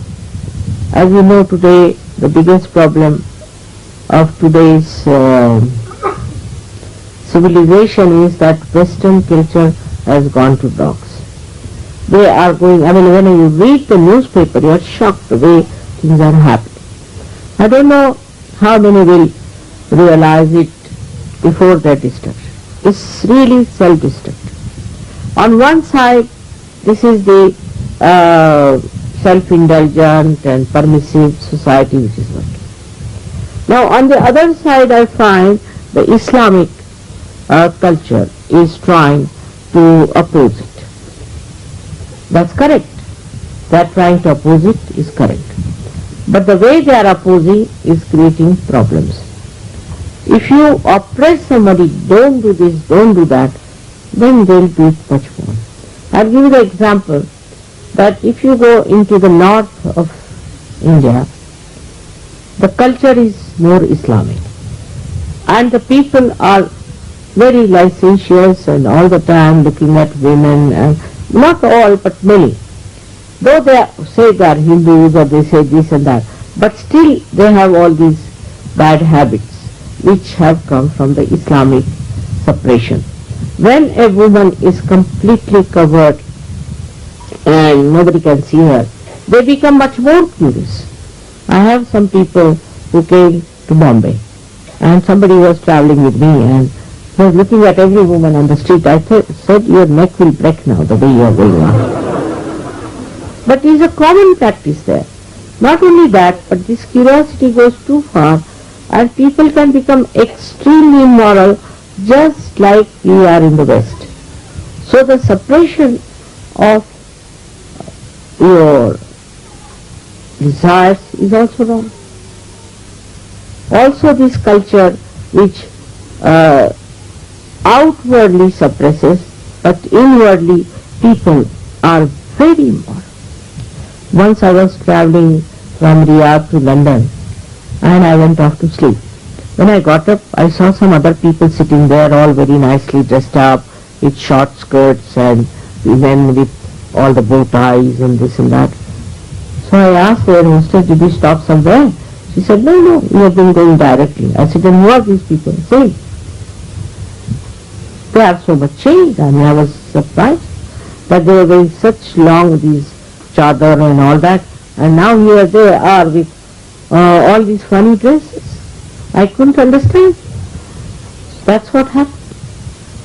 as you know today, the biggest problem of today's civilization is that Western culture has gone to dogs. They are going, I mean, when you read the newspaper, you are shocked the way things are happening. I don't know how many will realize it before their destruction. It's really self-destructive. On one side, this is the self-indulgent and permissive society which is working. Now, on the other side, I find the Islamic culture is trying to oppose it. That's correct. They are trying to oppose it is correct. But the way they are opposing is creating problems. If you oppress somebody, don't do this, don't do that, then they will do it much more. I'll give you the example that if you go into the north of India, the culture is more Islamic. And the people are very licentious and all the time looking at women, and not all but many. Though they say they are Hindus or they say this and that, but still they have all these bad habits which have come from the Islamic suppression. When a woman is completely covered and nobody can see her, they become much more curious. I have some people who came to Bombay and somebody was traveling with me and was looking at every woman on the street. I said, your neck will break now the way you are going on. But it is a common practice there. Not only that, but this curiosity goes too far and people can become extremely immoral just like we are in the West. So the suppression of your desires is also wrong. Also this culture which outwardly suppresses but inwardly people are very immoral. Once I was traveling from Riyadh to London and I went off to sleep. When I got up, I saw some other people sitting there all very nicely dressed up with short skirts and women with all the bow ties and this and that. So I asked their hostess, did we stop somewhere? She said, no, we have been going directly. I said, then who are these people? Say, they are so much changed. I mean, I was surprised that they were wearing such long these chadar and all that, and now here they are with all these funny dresses. I couldn't understand. That's what happened.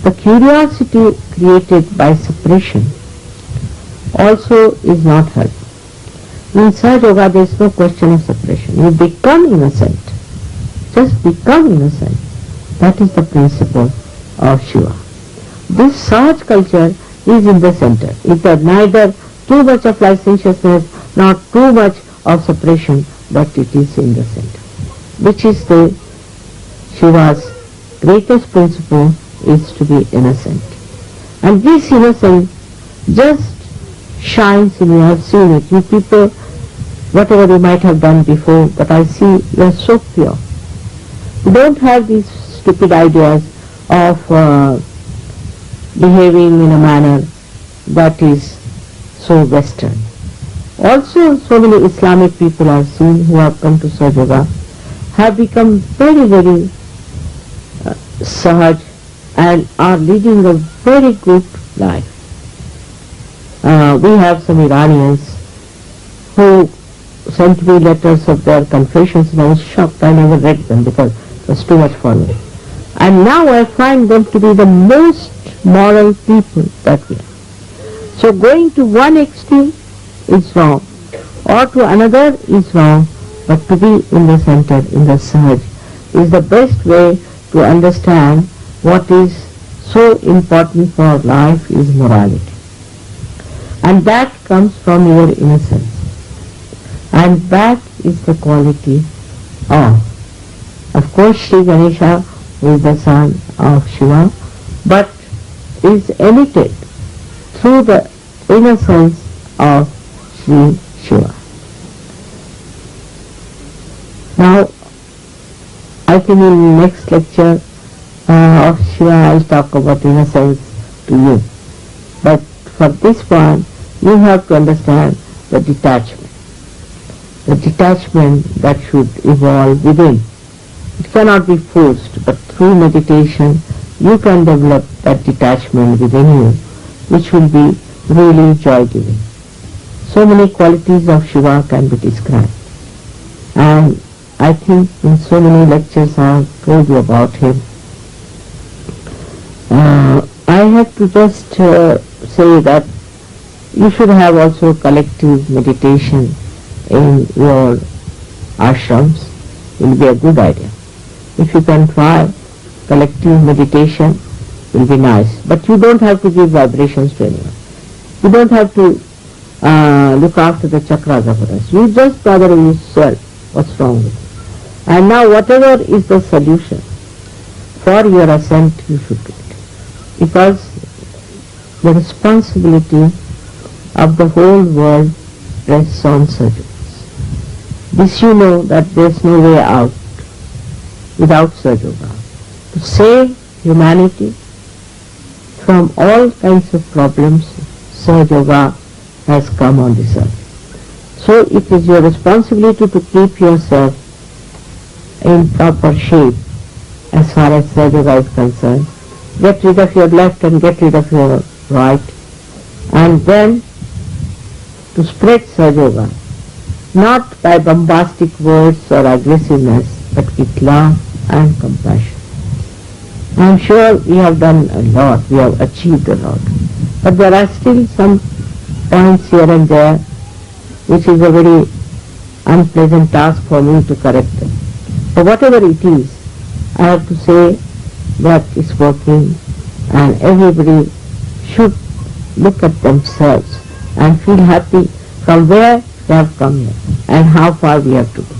The curiosity created by suppression also is not helpful. In Sahaja Yoga there is no question of suppression. You become innocent. Just become innocent. That is the principle of Shiva. This Sahaj culture is in the center. It is neither too much of licentiousness nor too much of suppression, but it is in the center. Which is the Shiva's greatest principle is to be innocent. And this innocence just shines in you. I have seen it. You people, whatever you might have done before, but I see you are so pure. You don't have these stupid ideas of behaving in a manner that is so Western. Also, so many Islamic people I have seen who have come to Sahaja Yoga have become very, very Sahaj and are leading a very good life. We have some Iranians who sent me letters of their confessions and I was shocked. I never read them because it was too much for me. And now I find them to be the most moral people that we have. So going to one extreme is wrong or to another is wrong, but to be in the center, in the Sahaj, is the best way to understand what is so important for life is morality. And that comes from your innocence. And that is the quality of course, Shri Ganesha, who is the son of Shiva, but is emitted through the innocence of Shri Shiva. Now, I think in the next lecture of Shiva I will talk about innocence to you. But for this one, you have to understand the detachment. The detachment that should evolve within. It cannot be forced, but through meditation you can develop that detachment within you, which will be really joy-giving. So many qualities of Shiva can be described. And I think in so many lectures I have told you about him. I have to just say that you should have also collective meditation in your ashrams. It will be a good idea. If you can try collective meditation, it will be nice. But you don't have to give vibrations to anyone. You don't have to look after the chakras of others. You just bother yourself. What's wrong with it? And now whatever is the solution for your ascent, you should do it. Because the responsibility of the whole world rests on surgeons. This you know that there is no way out without Surya Yoga. To save humanity from all kinds of problems, Surya Yoga has come on this earth. So it is your responsibility to keep yourself in proper shape as far as Surya Yoga is concerned. Get rid of your left and get rid of your right, and then to spread Surya Yoga, not by bombastic words or aggressiveness, but with love and compassion. I am sure we have done a lot, we have achieved a lot, but there are still some points here and there which is a very unpleasant task for me to correct them. But whatever it is, I have to say that it's working, and everybody should look at themselves and feel happy from where they have come here and how far we have to go.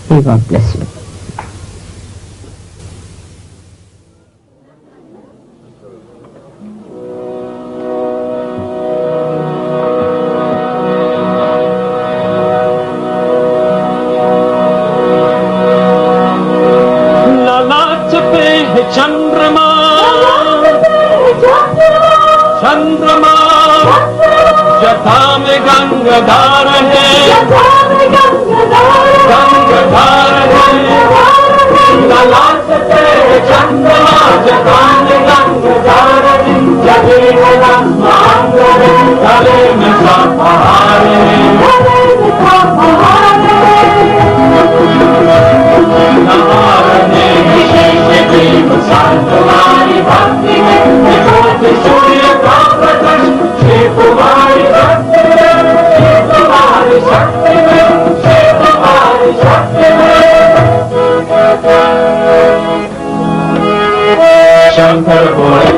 May God bless you. चंद्रमा जथा में गंगाधार है, गंगाधार है, ललाट पे चंद्रमा जथा में गंगाधार है, जगे आसमान गले में पहाड़ है, नहारने विशेष प्रेम तुम्हारी भक्ति में सूर्य का प्रकाश श्री तुम्हारी भक्ति में, श्री तुम्हारी शक्ति में, श्री तुम्हारी शक्ति में। शंकर बोले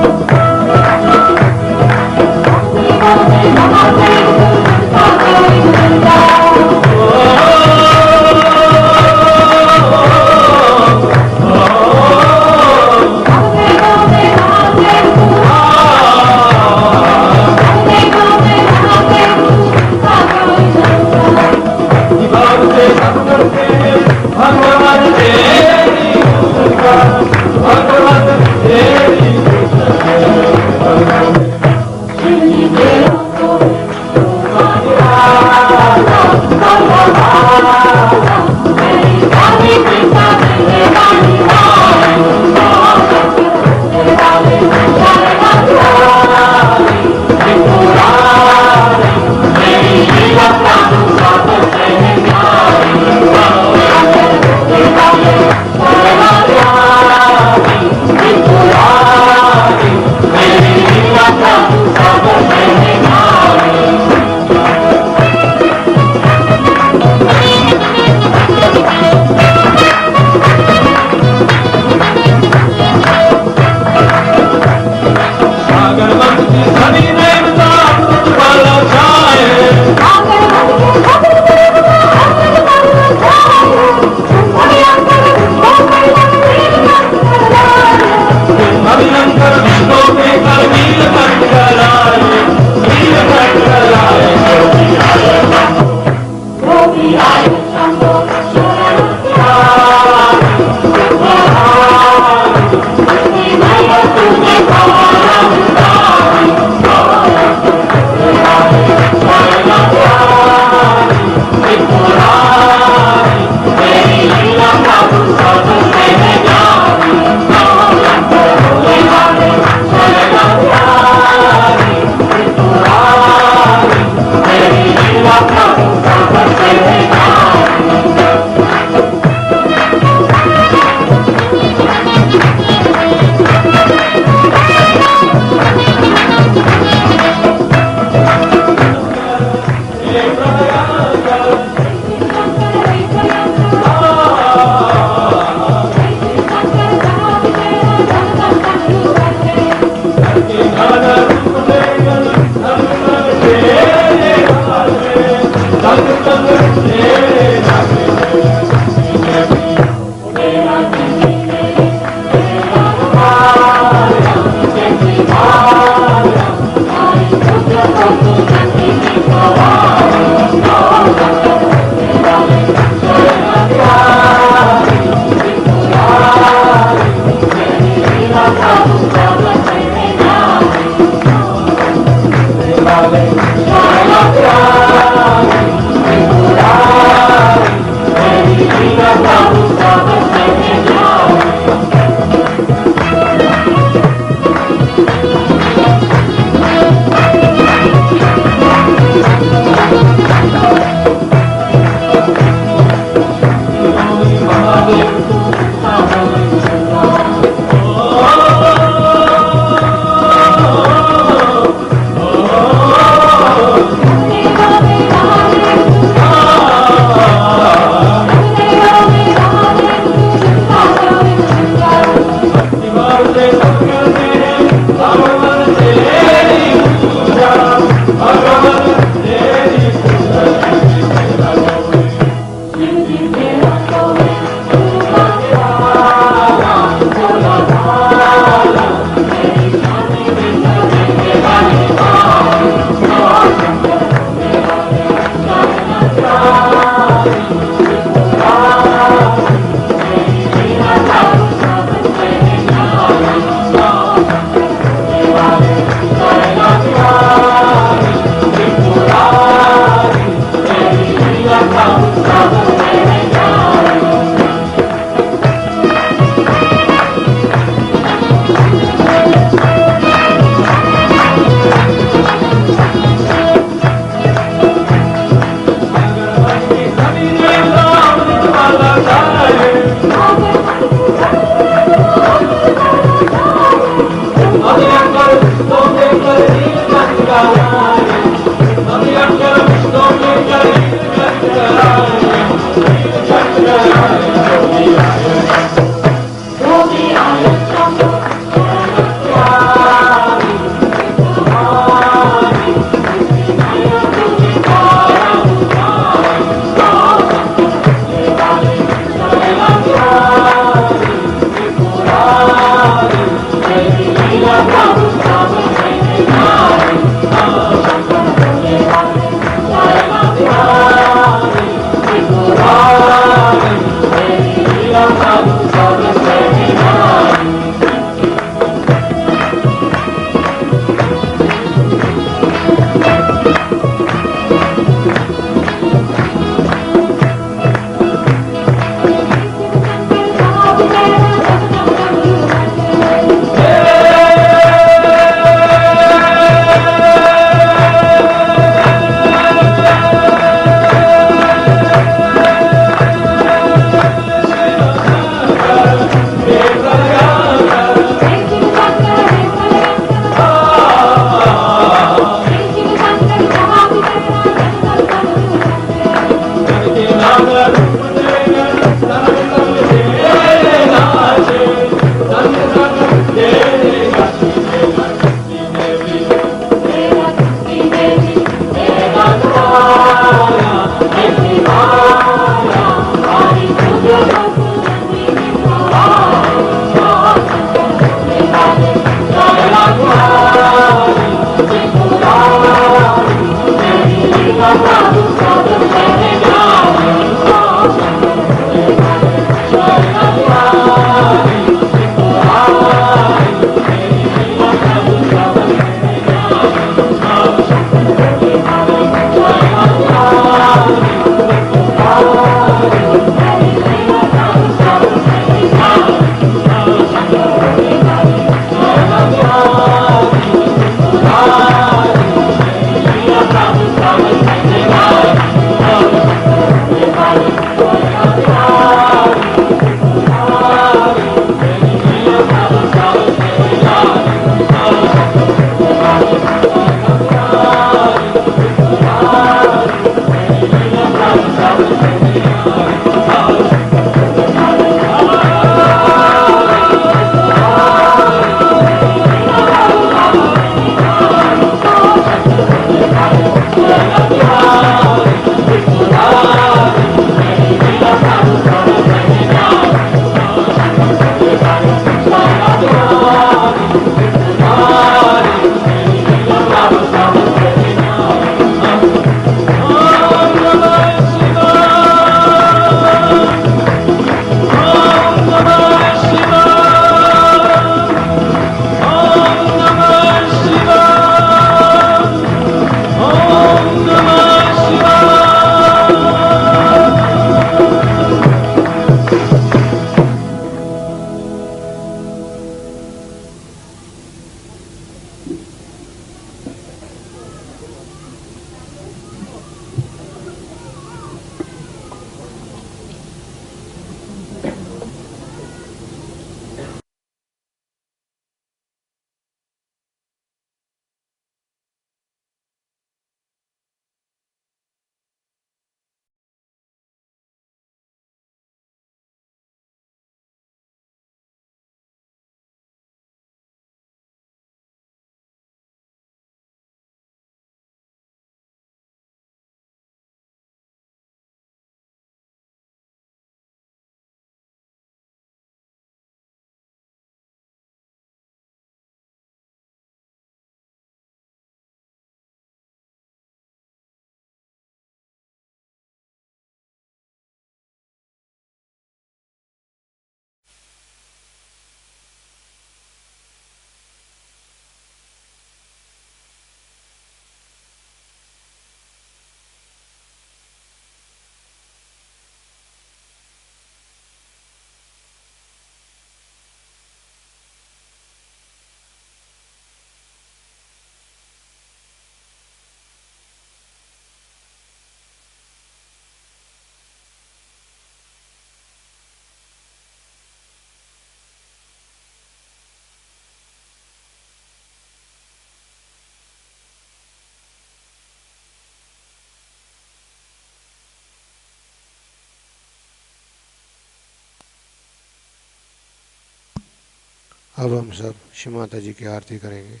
अब हम सब श्री माता जी की आरती करेंगे।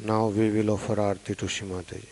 Now we will offer aarti to Shri Mata ji.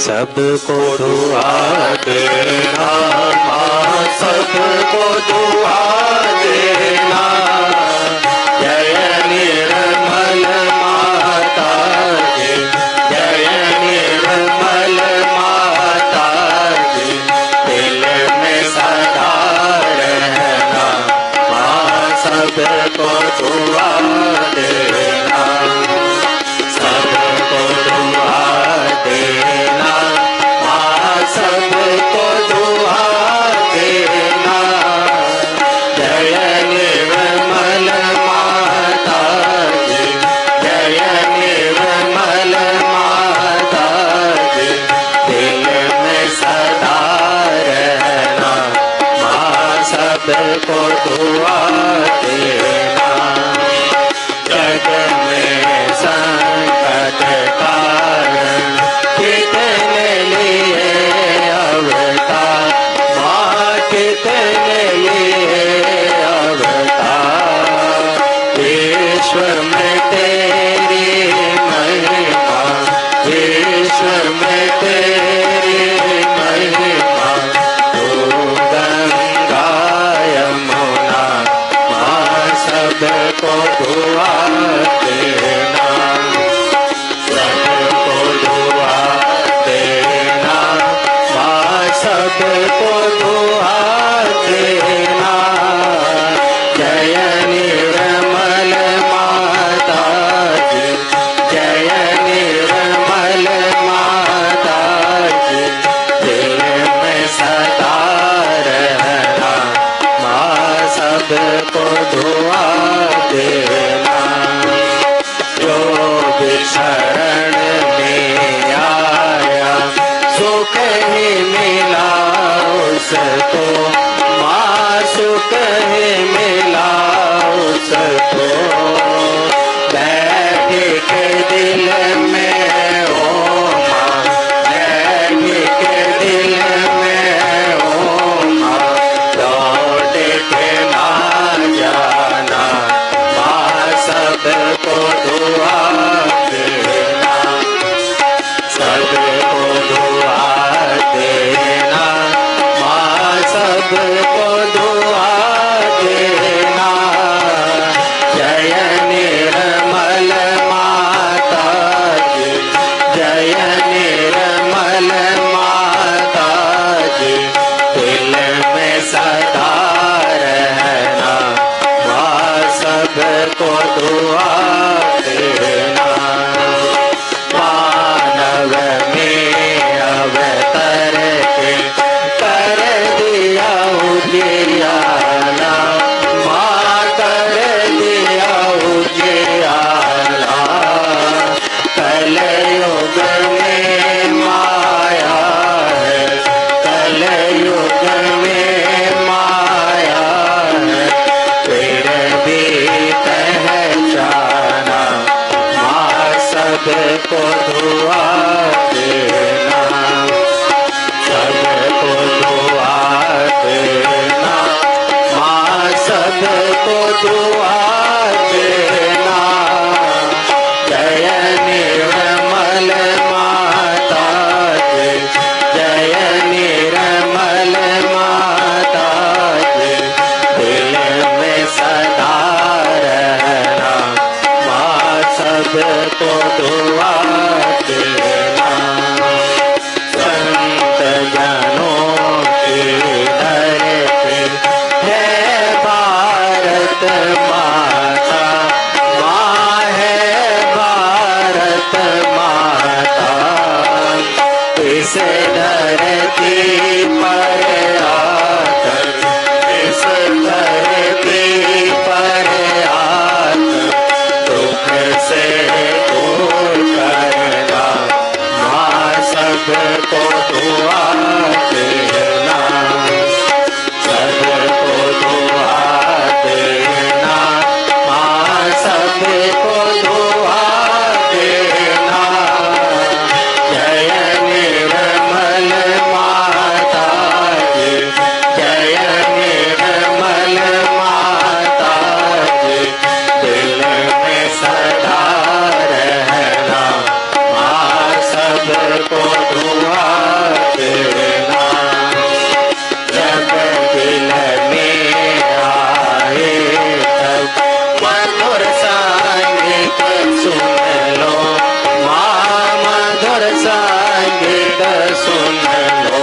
सबको दुआ देना माँ, सबको दुआ देना। जय निर्मल माता जी, जय निर्मल माता जी, दिल में सदा रहना माँ, सबको दुआ देना, सबको दुआ देना, सबको दुआ देना। जय निर्मल माता जी, जय निर्मल माता जी, दिल में सदा रहना माँ, सबको दुआ देना। जग में संकट कारण कितने लिए अवतार माँ, कितने लिए अवतार। ईश्वर में तेरी महिमा, ईश्वर में तेरी महिमा। तू गंगा यमुना माँ, सबको दुआ देना, सबको दुआ देना माँ, सबको दुआ देना। जय निर्मल माता जी, जय निर्मल माता जी, दिल में सदा रहना माँ, सबको दुआ देना। जो भी शरण में आया सुख ही मिला उसको माँ, सुख ही मिला उसको। बैठ के दिल में ओ माँ, बैठ के दिल में ओ माँ, लौट के ना दुआ देना। मानव में अवतर के कर दिया उजियाला, माँ कर दिया उजियाला। कलयुग में माया है, कलयुग में माया है, फिर भी पहचाना। माँ सबको दुआ देना, सबको दुआ देना। माँ सबको दुआ देना। जय निर्मल माता जी, जय निर्मल माता जी। दिल में सदा रहना, माँ सबको दुआ देना। संत जनों की धरती है भारत माता, माँ है भारत माता। इस धरती पर आकर, इस धरती पर आकर दुख से दूर करना। माँ सबको दुआ देना, सबको दुआ देना। माँ सबको दुआ देना। जय निर्मल माता जी, जय निर्मल माता जी। दिल में सदा रहना, माँ सबको दुआ देना। जब दिल में आए तब मधुर संगीत सुन लो, माँ मधुर संगीत सुन लो।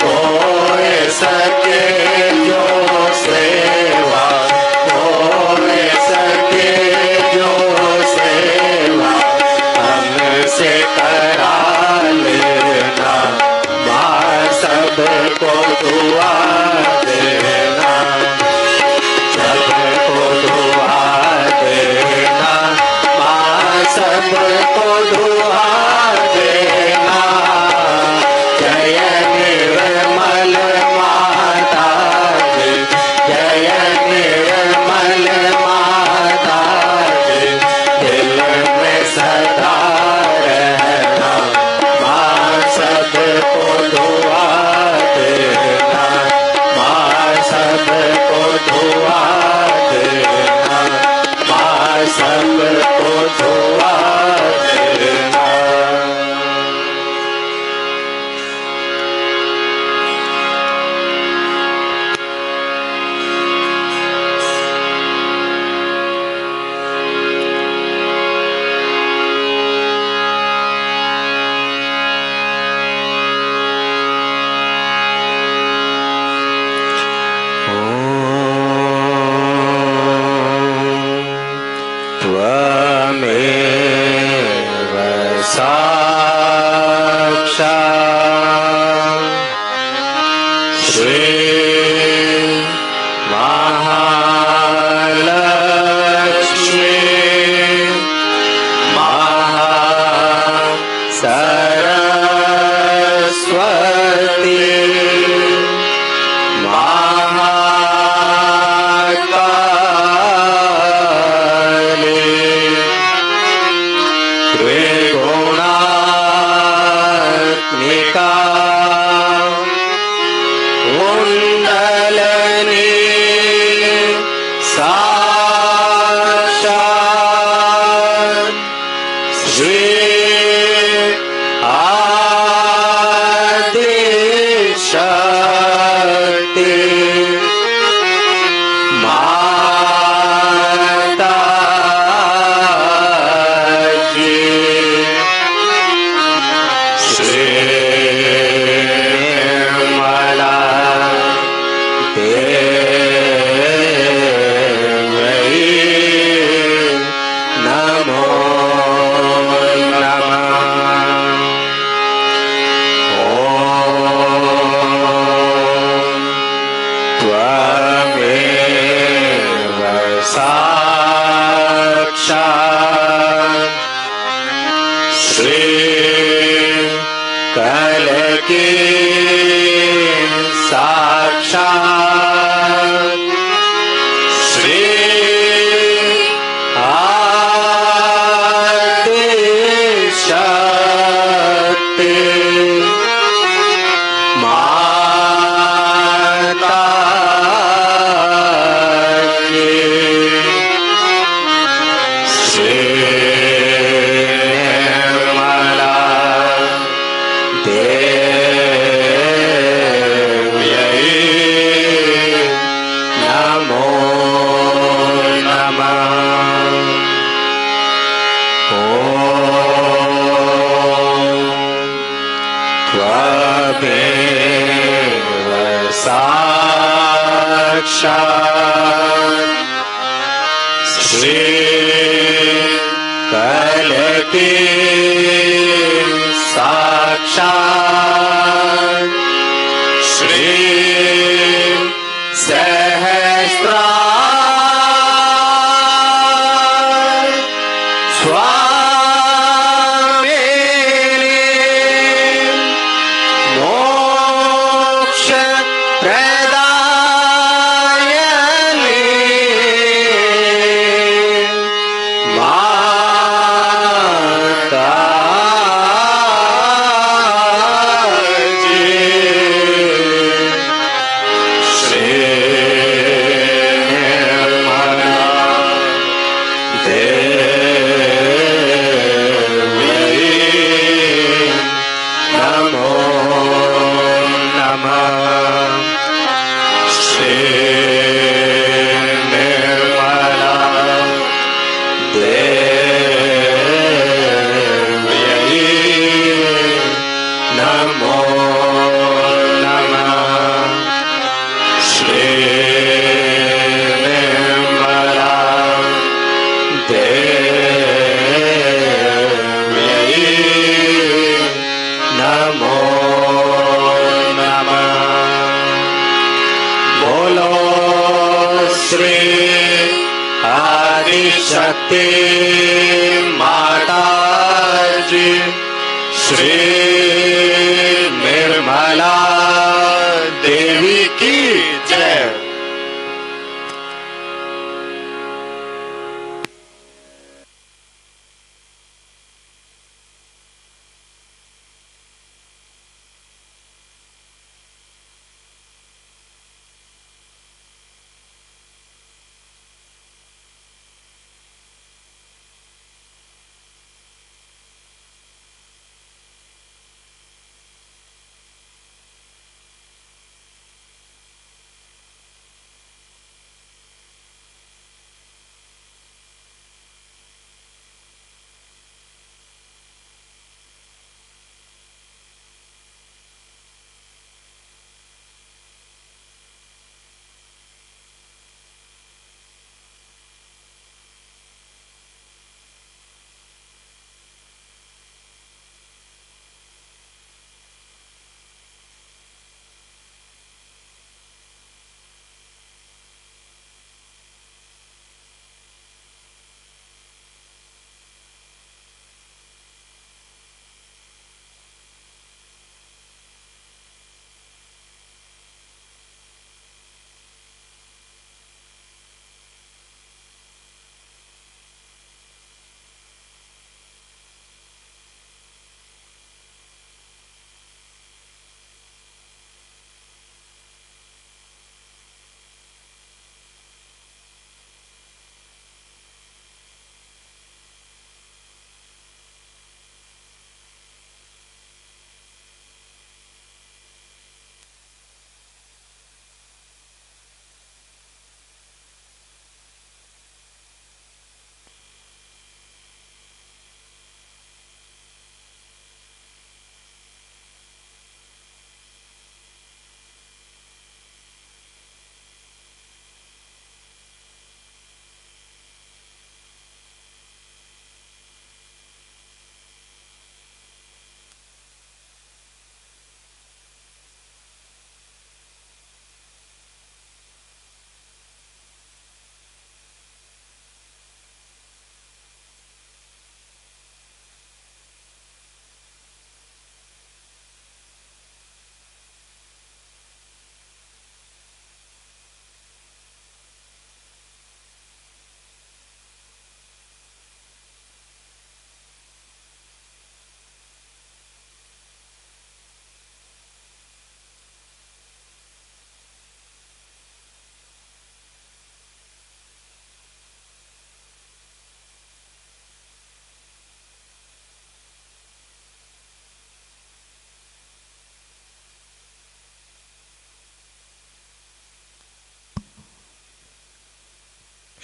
होए सके जो सेवा, होए सके जो सेवा, हमसे करा लेना। माँ सबको दुआ देना, सबको दुआ देना। माँ सबको दुआ देना। जय निर्मल माता जी, जय निर्मल माता जी। दिल में सदा रहना, माँ सबको दुआ देना। माँ सबको दुआ देना, माँ सबको दुआ देना। त्वमेव साक्षात् श्री महालक्ष्मी महासरस्वती महाकाली त्रिगुणात्मिका कुंडलिनी साक्षात् श्री आदिशक्ति माता जी। श्री कल की साक्षात श्री आदि शक्ति माता की श्री निर्मला देव्यै नमो नमः। ॐ त्वमेव साक्षात् श्री कलकी साक्षात् श्री सहस्रार स्वामिनी मोक्ष प्रदायिनी माता जी श्री निर्मला देव्यै नमो नमः। श्री निर्मला देव्यै नमो नमः। श्री निर्मला देव्यै नमो नमः। बोलो श्री आदि शक्ति माता जी श्री निर्मला देवी की जय।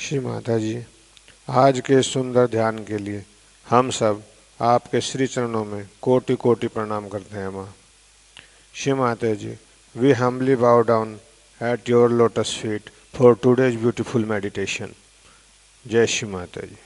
श्री माता जी, आज के सुंदर ध्यान के लिए हम सब आपके श्री चरणों में कोटि कोटि प्रणाम करते हैं माँ। श्री माता जी, we humbly bow down at your lotus feet for today's beautiful meditation. जय श्री माता जी।